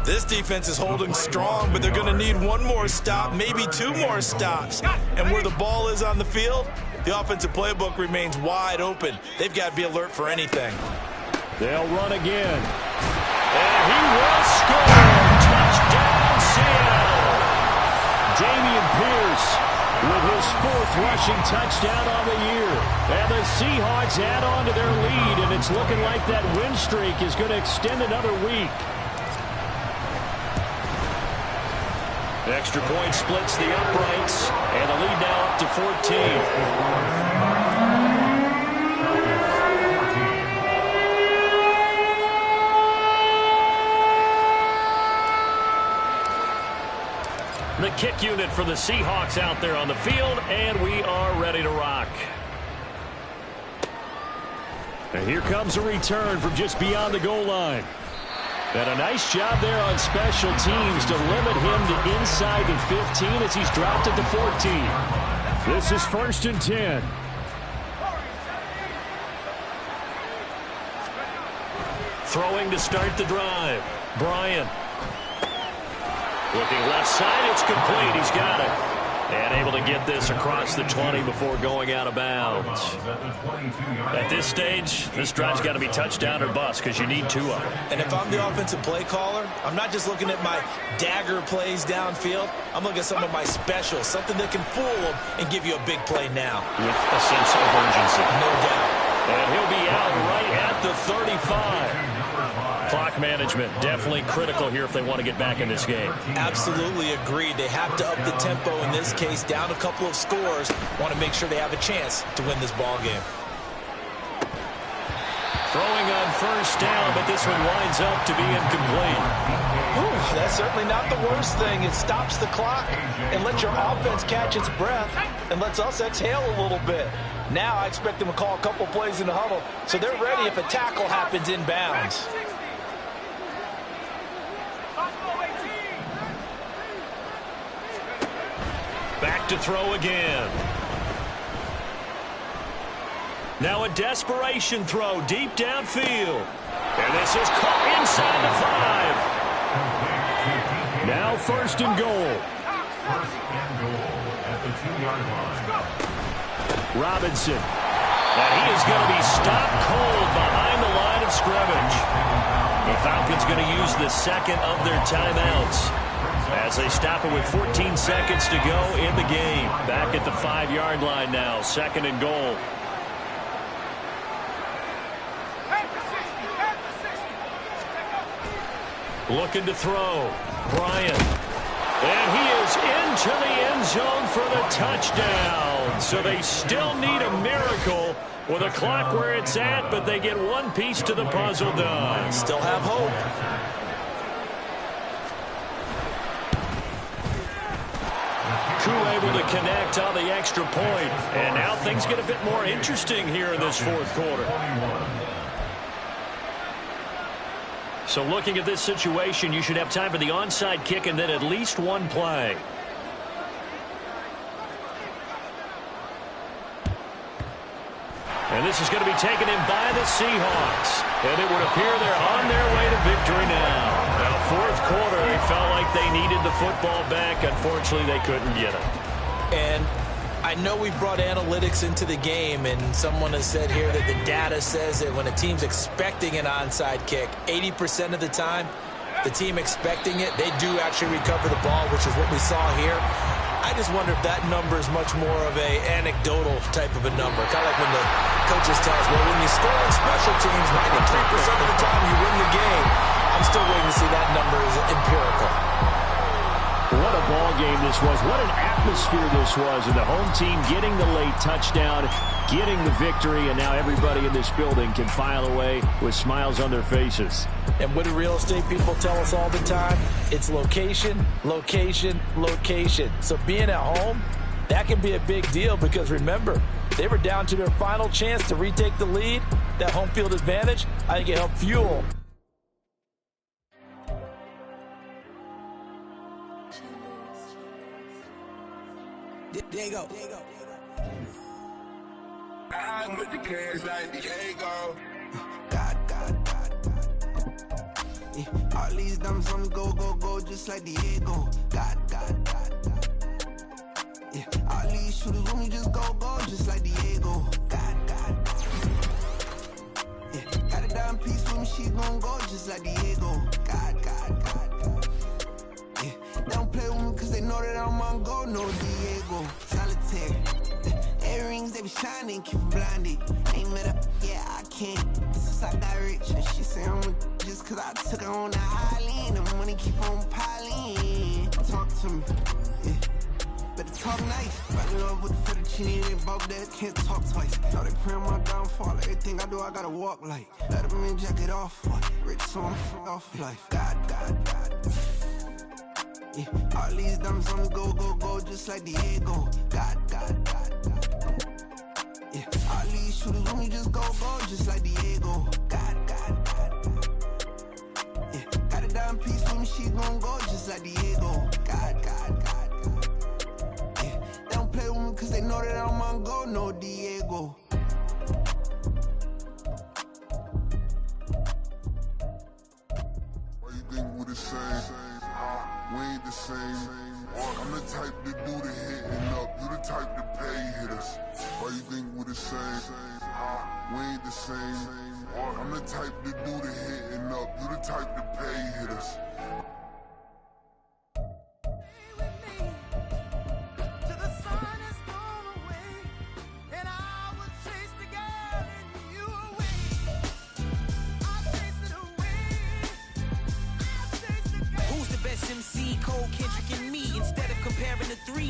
This defense is holding strong, but they're going to need one more stop, maybe 2 more stops. And where the ball is on the field, the offensive playbook remains wide open. They've got to be alert for anything. They'll run again. And he will score. Touchdown, Seattle. Damian Pierce with his 4th rushing touchdown on the year. And the Seahawks add on to their lead, and it's looking like that win streak is going to extend another week. The extra point splits the uprights, and the lead now up to 14. The kick unit for the Seahawks out there on the field, and we are ready to rock. And here comes a return from just beyond the goal line. And a nice job there on special teams to limit him to inside the 15 as he's dropped it to 14. This is 1st and 10. Throwing to start the drive. Bryant. Looking left side, it's complete. He's got it. And able to get this across the 20 before going out of bounds. At this stage, this drive's got to be touchdown or bust because you need 2 of them. And if I'm the offensive play caller, I'm not just looking at my dagger plays downfield. I'm looking at some of my specials, something that can fool them and give you a big play now. With a sense of urgency. No doubt. And he'll be out right at the 35. Clock management definitely critical here if they want to get back in this game. Absolutely agreed. They have to up the tempo in this case, down a couple of scores. Want to make sure they have a chance to win this ball game. Throwing on first down, but this one winds up to be incomplete. Ooh, that's certainly not the worst thing. It stops the clock and lets your offense catch its breath and lets us exhale a little bit. Now I expect them to call a couple plays in the huddle so they're ready if a tackle happens inbounds. Back to throw again. Now a desperation throw deep downfield. And this is caught inside the 5. Now first and goal. First and goal at the 2-yard line. Robinson. And he is going to be stopped cold behind the line of scrimmage. The Falcons going to use the second of their timeouts as they stop it with 14 seconds to go in the game. Back at the 5-yard line now, second and goal. Looking to throw. Bryant. And he is into the end zone for the touchdown. So they still need a miracle with a clock where it's at, but they get one piece to the puzzle done. Still have hope. Able to connect on the extra point. And now things get a bit more interesting here in this fourth quarter. So looking at this situation, you should have time for the onside kick and then at least one play. And this is going to be taken in by the Seahawks. And it would appear they're on their way to victory now. Now, fourth quarter, they felt like they needed the football back. Unfortunately, they couldn't get it. And I know we brought analytics into the game, and someone has said here that the data says that when a team's expecting an onside kick, 80% of the time, the team expecting it, they do actually recover the ball, which is what we saw here. I just wonder if that number is much more of a anecdotal type of a number. Kind of like when the coaches tell us, well, when you score on special teams, 93% of the time you win the game. I'm still waiting to see that number is empirical. What a ball game this was. What an atmosphere this was. And the home team getting the late touchdown, getting the victory, and now everybody in this building can file away with smiles on their faces. And what do real estate people tell us all the time? It's location, location, location. So being at home, that can be a big deal because remember, they were down to their final chance to retake the lead. That home field advantage, I think it helped fuel. Diego. I'm with the cash like Diego. God. Yeah, all these dumps on me go, just like Diego. God. Yeah, all these shooters on me just go, just like Diego. God. Yeah, got a dime piece with me, she gon' go just like Diego. God. Yeah, don't play with me cause they know that I'm on go, no Diego. Solitaire. Earrings, they be shining, keep blinded. Ain't met up, yeah, I can't. Since I got rich, and she say I'm just cause I took her on the island. The money keep on piling. Talk to me, yeah. Better talk nice. Right in love with the fettuccine and both that can't talk twice. Know they pray on my downfall. Everything I do, I gotta walk like. Let them in, jacket off. Rich, so I'm off life. God. Yeah, all these dumps on me go, just like Diego. God. Yeah, all these shooters on me just go, just like Diego. God. Yeah, got a dime piece with me, she gon' go just like Diego. God. Yeah, don't play with me cause they know that I'm on go, no Diego. Why you think we the same? We ain't the same. I'm the type to do the hitting up, you the type to pay hitters. Why you think we the same? We ain't the same. I'm the type to do the hitting up, you the type to pay hitters.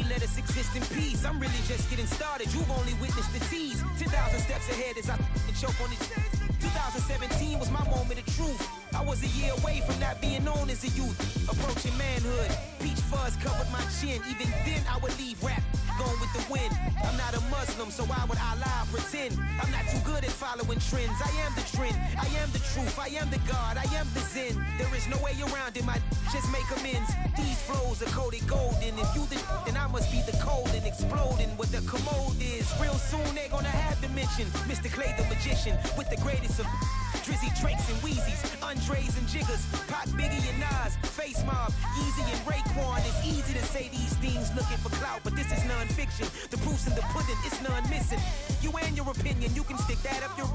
Let us exist in peace. I'm really just getting started. You've only witnessed the tease. 10,000 steps ahead as I choke on it. 2017 was my moment of truth. I was a year away from not being known as a youth. Approaching manhood. Peach fuzz covered my chin. Even then I would leave rap going with the wind. I'm not a Muslim, so why would I lie or pretend? I'm not too good at following trends. I am the trend. I am the truth. I am the God. I am the Zen. There is no way around it. My just make amends. These flows are coated golden. If you the then I must be the cold and exploding what the commode is. Real soon they're gonna have to mention Mr. Clay the magician with the greatest of Drizzy, Drakes, and Wheezies, Andres and Jiggers, Pac, Biggie, and Nas, Face Mob, Easy and Raekwon. It's easy to say these things looking for clout, but this is non-fiction. The proof's in the pudding, it's none missing. You and your opinion, you can stick that up your...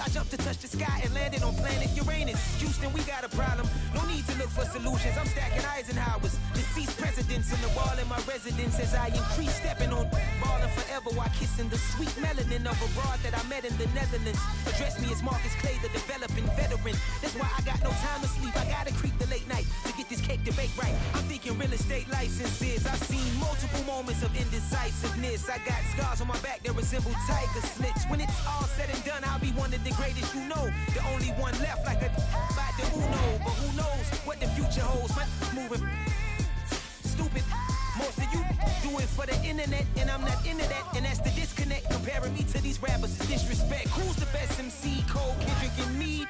I jumped to touch the sky and landed on planet Uranus. Houston, we got a problem. No need to look for solutions. I'm stacking Eisenhower's. Deceased presidents in the wall in my residence as I increase stepping on ballin' forever while kissing the sweet melanin of a broad that I met in the Netherlands. Address me as Marcus Clay, the developing veteran. That's why I got no time to sleep. I gotta creep the late night to get this cake to bake right. I'm thinking real estate licenses. I've seen multiple moments of indecisiveness. I got scars on my back that resemble tiger slits. When it's all said and done, I'll be one of the greatest you know. The only one left like a by the Uno. But who knows what the future holds? My moving stupid. Most of you do it for the internet, and I'm not into that. And that's the disconnect. Comparing me to these rappers is disrespect. Who's the best MC? Cole, Kendrick, and me?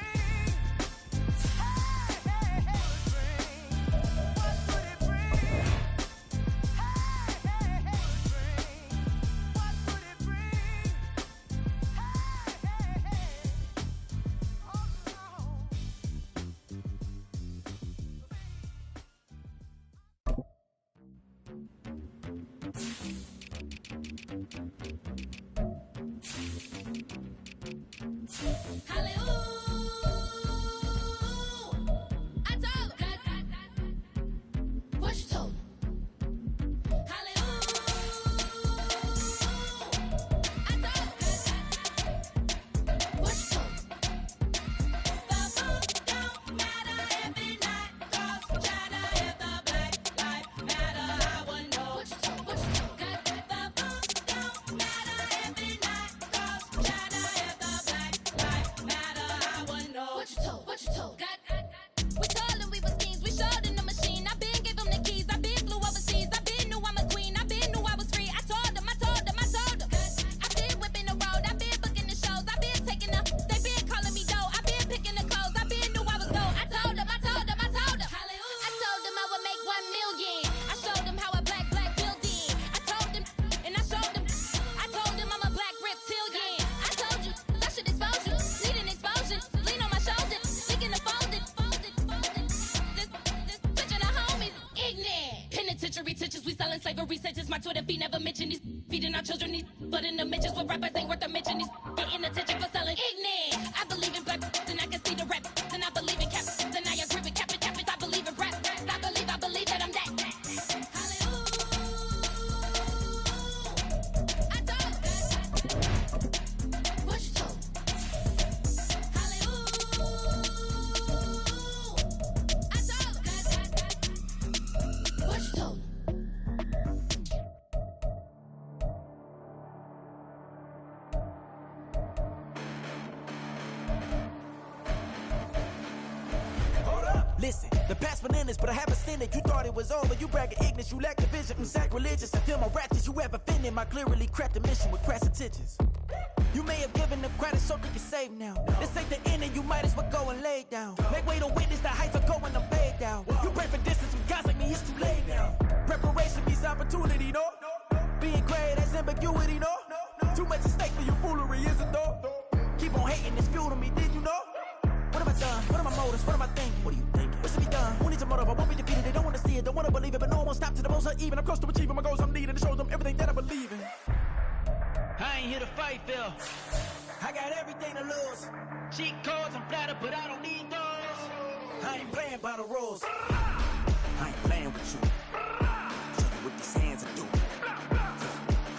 Slavery sentences, my Twitter feed never mention these feeding our children these, but in the mentions what rappers ain't worth a mention these getting attention for selling ignorant. I believe in black, then I can see the rap, then I believe in cap, then I agree with cap, I believe in rap, I believe that I'm that. Listen, the past bananas, but I haven't seen it. You thought it was over, you bragging ignorance, you lack the vision. Sacrilegious, I feel my ratchets, you ever offended my clearly crafted mission with crass intentions. You may have given them credit so they can save now. This ain't the end and you might as well go and lay down. Make way to witness the heights of going to fade down. You pray for distance with guys like me, it's too late now. Preparation means opportunity, no? Being great, that's ambiguity, no? Too much at stake for your foolery, isn't though? Keep on hating, it's fuel to me, did you know? What have I done? What are my motives? What am I thinking? What are you thinking? What's to be done? Who needs a motive? I won't be defeated. They don't want to see it, don't want to believe it, but no one stop to the most even. I'm close to achieving my goals. I'm needing to show them everything that I believe in. I ain't here to fight, Phil. I got everything to lose. Cheat codes, I'm flattered, but I don't need those. I ain't playing by the rules. I ain't playing with you. Show you what these hands are doing.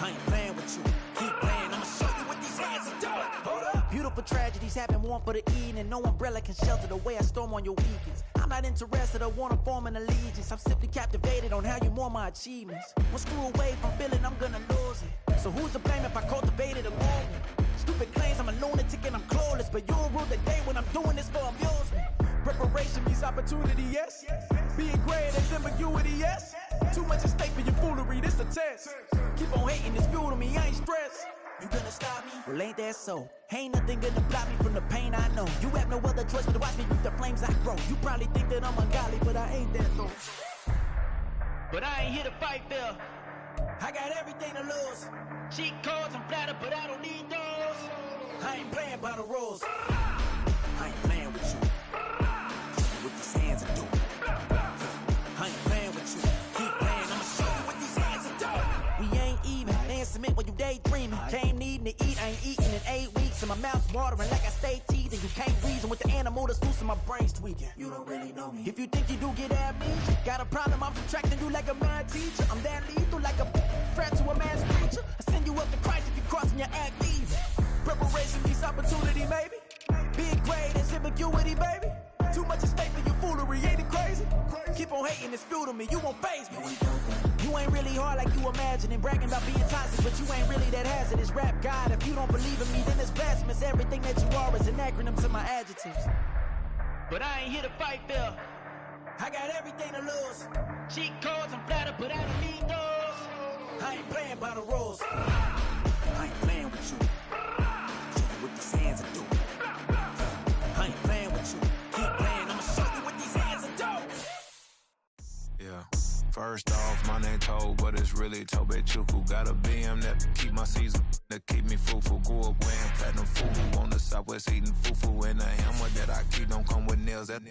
I ain't playing with you. Keep playing, I'ma show you what these hands are doing. Hold up. Beautiful tragedies happen, one for the evening. No umbrella can shelter the way I storm on your weekends. I'm not interested, I wanna form an allegiance. I'm simply captivated on how you more my achievements. One screw away from feeling I'm gonna lose it. So who's to blame if I cultivated a movement? Stupid claims I'm a lunatic and I'm clueless, but you'll rule the day when I'm doing this for amusement. Preparation means opportunity, yes. Being great is ambiguity, yes. Too much at stake for your foolery, this a test. Keep on hating, it's fuel to me, I ain't stressed. You gonna stop me? Well, ain't that so? Ain't nothing gonna block me from the pain I know. You have no other choice but to watch me reap the flames I grow. You probably think that I'm ungodly, but I ain't that though. But I ain't here to fight, Phil. I got everything to lose. Cheat codes, I'm flattered, but I don't need those. I ain't playing by the rules. I ain't playing with you. Show you what these hands are doing. I ain't playing with you. Keep playing, I'ma show you what these hands are doing. We ain't even. Man, submit when you daydreaming. Came needing to eat, I ain't eating in 8 weeks. And my mouth's watering like I stay teething. You can't reason with the animal that's loose and my brain's tweaking. You don't really know me. If you think you do get amnesia, got a problem, I'm subtracting you like a mad teacher. I'm that lethal like a threat to a man's preacher. I send you up to Christ if you crossing your act even. Preparation means opportunity, maybe. Being great is ambiguity, baby. Too much at stake for your foolery, ain't it crazy? Keep on hating, it's fuel to me, you won't faze me. You ain't really hard like you imagining. Bragging about being toxic, but you ain't really that hazardous. Rap God, if you don't believe in me, then it's blasphemous. Everything that you are is an acronym to my adjectives. But I ain't here to fight, Phil. I got everything to lose. Cheat codes, I'm flattered, but I don't need those. I ain't playing by the rules. I ain't playing with you. Show you what these hands are doing. I ain't playing with you. Keep playing, I'ma show you what these hands are doing. Yeah. First off, my name Toad, but it's really Tobe Chuku. Got a BM that keep my season, that keep me fufu. Grew up wearing platinum fufu on the southwest, eating fufu. And a hammer that I keep don't come with nails. That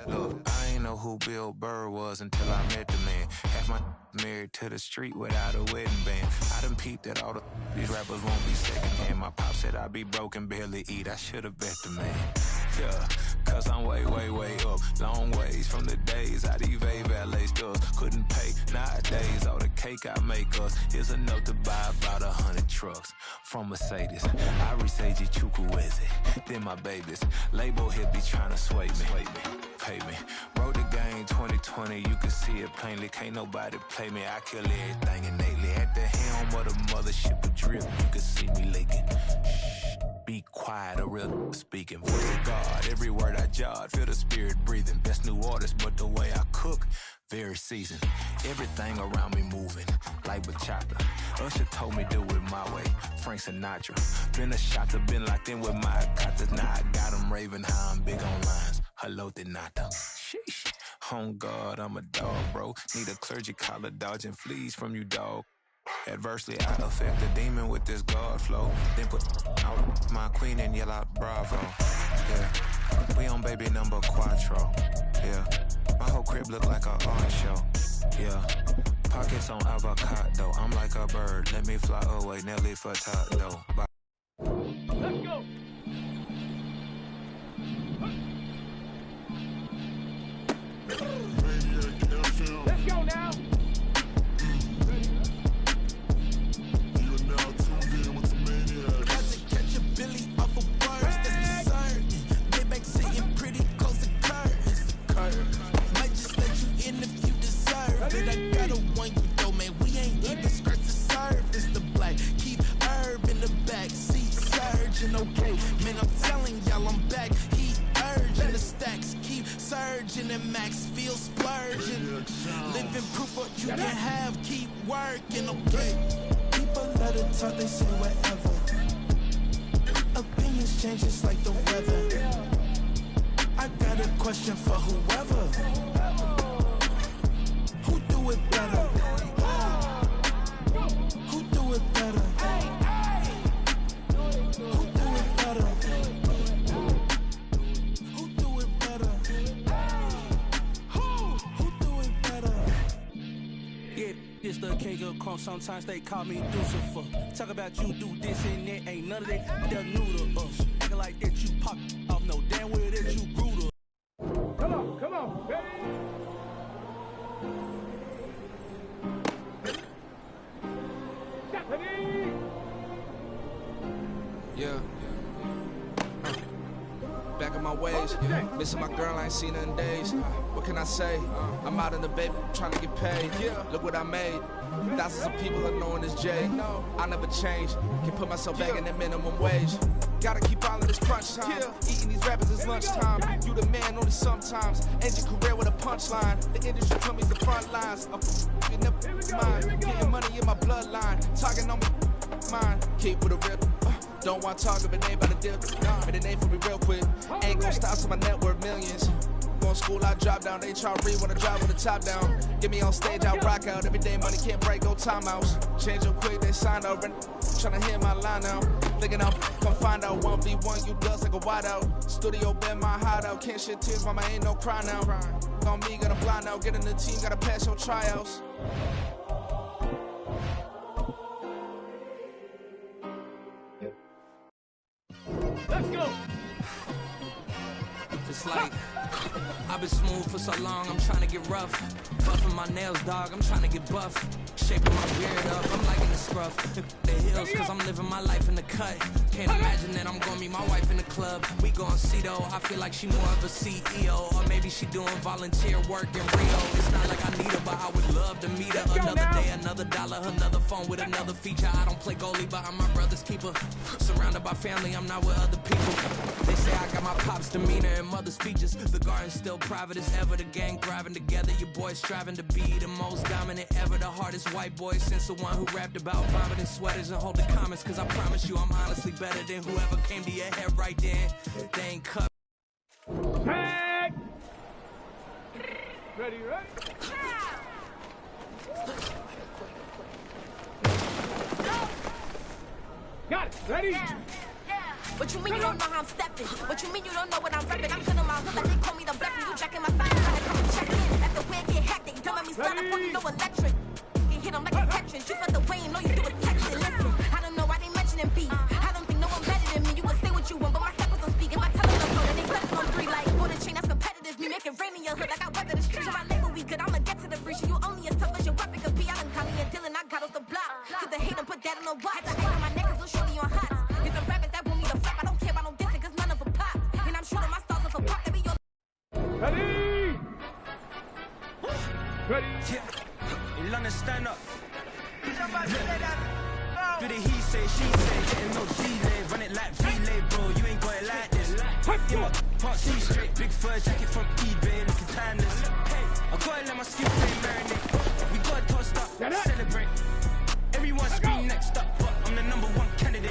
look, I ain't know who Bill Burr was until I met the man. Half my married to the street without a wedding band. I done peeped that all these rappers won't be second hand. My pop said I'd be broken, barely eat. I should've bet the man. Yeah, cause I'm way, way, way up. Long ways from the days I evade valet stores. Couldn't pay nowadays. All the cake I make us is enough to buy about 100 trucks from Mercedes. I resage Chukwueze, then my babies. Label hit be trying to sway me, pay me. Wrote the game 2020, you can see it plainly. Can't nobody play me, I kill everything innately. At the helm of the mothership of drip, you can see me leaking. Be quiet, a real speaking. Voice of God, every word I jot, feel the spirit breathing. Best new artist, but the way I cook, very seasoned. Everything around me moving, like bachata. Usher told me do it my way, Frank Sinatra. Been a shotter, been locked in with my gatas. Now I got them raving how I'm big on lines. Hello, Denata. Sheesh. On God, I'm a dog, bro. Need a clergy collar, dodging fleas from you, dog. Adversely, I affect the demon with this God flow. Then put out my queen and yell out bravo. Yeah, we on baby number quattro. Yeah, my whole crib look like a art show. Yeah, pockets on avocado. I'm like a bird. Let me fly away, Nelly Furtado. Bye. Let's go. Let's go now. Okay, man, I'm telling y'all I'm back. Heat urging, the stacks keep surging, and max feel splurging. Living proof what you can have, keep working, okay. People let it talk, they say whatever. Opinions change just like the weather. I got a question for whoever. Who do it better? Who do it better? nigga crunk, sometimes they call me Lucifer. Talk about you do this and that, ain't none of that new to us. Acting like that you pop off, no damn well that you grew to. Come on, baby. Stephanie! Yeah. Back in my ways, missing my girl, I ain't seen her in days. What can I say? I'm out in the baby, trying to get paid. Look what I made. Thousands of people are knowing this Jay. I never change, can put myself back in the minimum wage. Gotta keep all of this crunch time. Eating these rappers is lunchtime. You the man, only sometimes. End your career with a punchline. The industry told me the front lines. You never mind. Getting money in my bloodline. Talking on me, mine. Keep with a rip. Don't want to talk if it ain't about to dip. But it ain't for me real quick. Ain't gon' stop till my net worth millions. Going school, I drop down. They try to read when I drive with the top down. Get me on stage, I rock out. Every day money can't break, no timeouts. Change them quick, they sign up. Tryna hear my line now. Thinking I'll come find out 1v1, you dust like a wideout. Studio been my hideout. Can't shed tears, mama, ain't no cry now. On me, gotta blind out. Get in the team, gotta pass your tryouts. Let's go. It's like I've been smooth for so long, I'm trying to get rough. Buffing my nails, dog, I'm trying to get buff. Shaping my beard up, I'm liking the scruff. The heels, cause I'm living my life in the cut. Can't imagine that I'm gonna meet my wife in the club. We gon' see though, I feel like she more of a CEO. Or maybe she doing volunteer work in Rio. It's not like I need her, but I would love to meet her. Another day, another dollar, another phone with another feature. I don't play goalie, but I'm my brother's keeper. Surrounded by family, I'm not with other people. They say I got my pop's demeanor and mother's features. The garden's still private as ever. The gang thriving together. Your boys striving to be the most dominant ever. The hardest white boy since the one who rapped about vomiting sweaters and holding comments. Cause I promise you I'm honestly better than whoever came to your head right then. They ain't cut. Tag! Ready? Got it. Ready? Yeah. What you mean you don't know how I'm stepping? What you mean you don't know what I'm repping? I'm good on my hood like they call me the blessing. You back in my side, trying to come and check in. After where get hectic, don't let me start up on you, no electric. You hit them like a Tetris. You felt the way and know you do a text and listen. I don't know why they mentioning beef. I don't think no one better than me. You can say what you want, but my steppers don't speak. If I tell them to go, then they stepping on 3 like border chain. That's competitive. Me make it rain in your hood like I weather the streets. So my label we good. I'ma get to the breach. You only as tough as your weapon could be. I done caught me and Dylan. I got off the block. To the hate and put that on the watch. I hate on my neck 'cause little shorty on hot. These are rappers that want me to flap. I don't care about no dissing 'cause none of them pop. And I'm shooting my stars off a pop. That be your. Ready? Ready? Yeah. In London, stand up. Do the he say, she say, getting no delay. Run it like relay, bro. You ain't got it like this. In my part C straight, big fur jacket from eBay, looking timeless. Hey, I gotta let my skin frame marinate. We gotta toast up, celebrate. Everyone scream next up, but I'm the #1 candidate.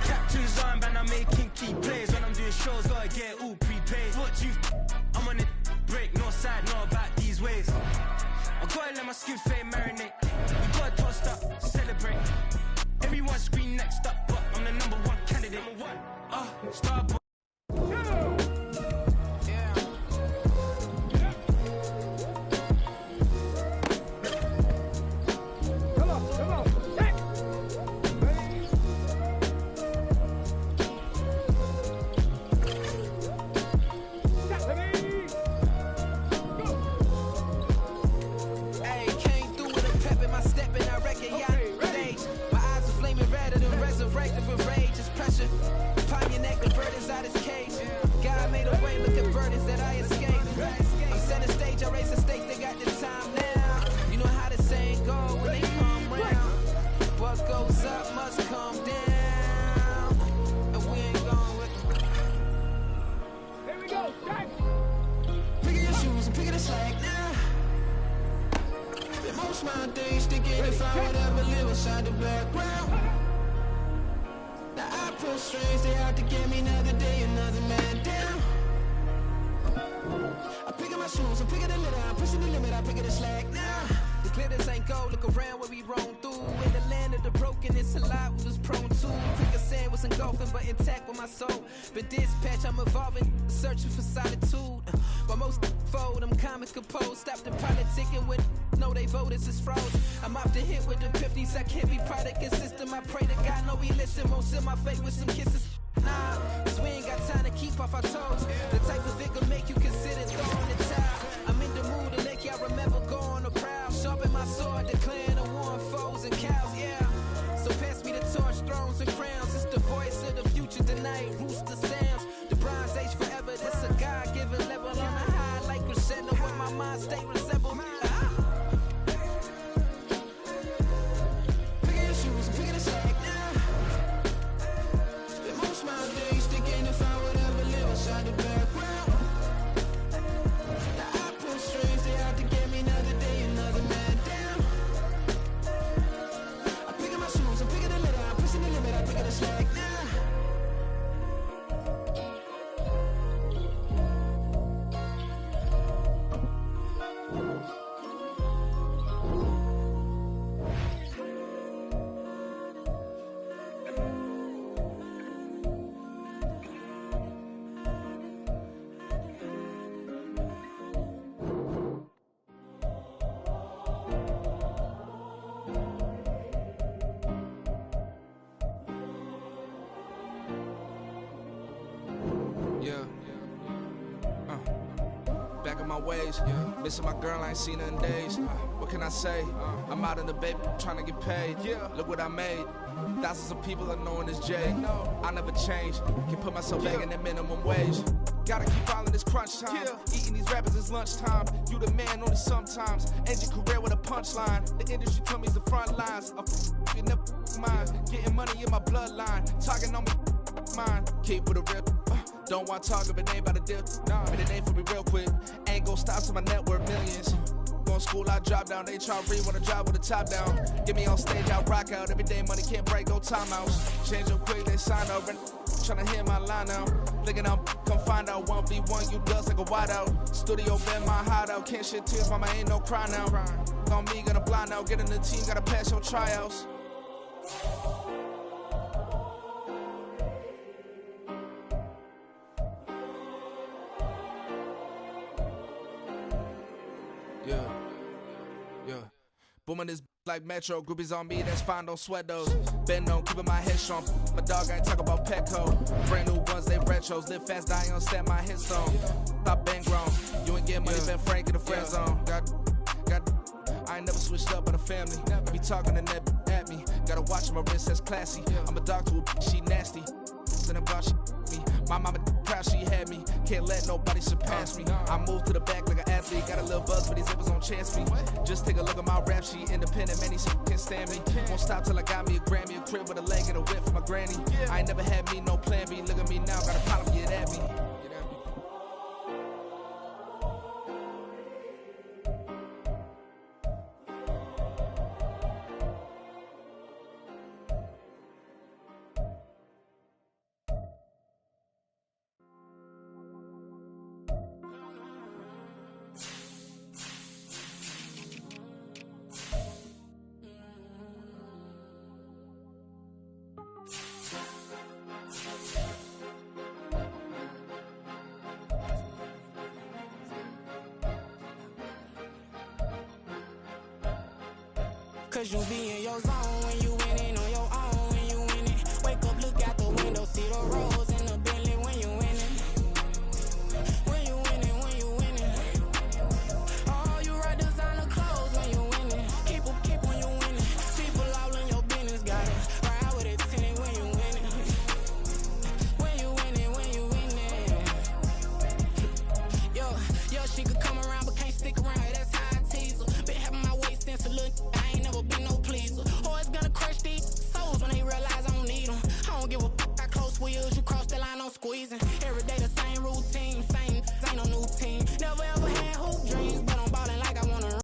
Captain's armband, I'm making key plays. When I'm doing shows, gotta get all prepaid. What you? I'm on it, break, no side, know about these ways. I gotta let my skin fade marinate. We gotta toast up, celebrate. Everyone scream next up, but I'm the #1 candidate. Starboy. Upon your neck, the bird is out his cage. God made a way, look at burdens that I escaped. I'm setting stage, I raise the stakes, they got the time now. You know how the saying go when they come round. What goes up must come down. And we ain't going with them. Here we go, Jack! Pick up your shoes and pick up the slack now. Most my days thinking if I would ever live inside the background. Now I pull strings, they out to get me another day, another man down. I pick up my shoes, I pick up the litter, I'm pushing the limit, I pick up the slack now. The glitters ain't gold, look around where we roam through. In the land of the broken, it's a lot we was prone to. Quicksand was engulfing, but intact with my soul. But dispatch, I'm evolving, searching for solitude. While most fold, I'm comic composed, stop the politicking with know they voters is frozen. I'm off the hit with the 50s, I can't be product and system. I pray to God, no, we listen. Won't send my face with some kisses. Nah, cause we ain't got time to keep off our toes. The type of vigor make you consider throwing the towel. I'm in the mood to make y'all remember going to proud. Sharpen my sword, declaring the war on foes and cows, yeah. So pass me the torch, thrones and crowns. It's the voice of the future tonight, rooster sounds. The Bronze Age forever, this a God-given level. On a high like crescendo, where my mind stay resemble. Pick your shoes and pick the slack now. Spend most of my days thinking if I would ever live inside the background. Now I pull strings, they out to get me another day, another man down. I'm picking my shoes, I'm picking the litter, I'm pushing the limit, I'm picking the slack now. Back in my ways, missing my girl, I ain't seen her in days. What can I say? I'm out in the baby, trying to get paid. Look what I made. Thousands of people are knowing this Jay. I never change, can put myself back in that minimum wage. Gotta keep following this crunch time. Eating these rappers is lunchtime. You the man only sometimes. End your career with a punchline. The industry told me it's the front lines. You never mind. Getting money in my bloodline. Talking on me, mine. Keep with a real. Don't want to talk if it ain't about a deal. Nah, but it ain't for me real quick. Ain't gon' stop till my net worth millions. Going school, I drop down. They try to read when I drop with the top down. Get me on stage, I rock out. Every day money can't break, no timeouts. Change up quick, they sign up. Tryna hear my line now. Thinking I'm come find out 1v1, you dust like a wideout. Studio been my hideout. Can't shed tears, mama ain't no cry now. On me, gonna blind out. Get in the team, gotta pass your tryouts. Booming this like Metro, groupies on me, that's fine, don't sweat those. Been on, keeping my head strong. My dog ain't talk about Petco. Brand new ones, they retros. Live fast, die on set, my headstone. Stop been grown. You ain't get money, been Frank in the friend zone. I ain't never switched up on the family. Be talking to that at me. Gotta watch my wrist, that's classy. I'm a dog to a she nasty. Then about she me. My mama proud she had me. Can't let nobody surpass me. I moved to the back like an athlete. Got a little buzz, but these zippers on chance me. Just take a look at my rap sheet. Independent, man, these can't stand me. Won't stop till I got me a Grammy, a crib with a leg and a whip for my granny. I ain't never had me no plan B. Look at me now, got a problem, get at me. Cause you be in your zone when you winning on your own when you winning. Wake up, look out the window, see the rose in the Bentley when you winning. When you winning, when you winning. Oh, you right designer clothes when you winning. Keep when you winning. People all in your business, gotta ride with it tinted when you winning. When you winning, when you winning. Yo, she could come around but can't stick around. That's how I tease her. Been having my waist since a little. I ain't never been no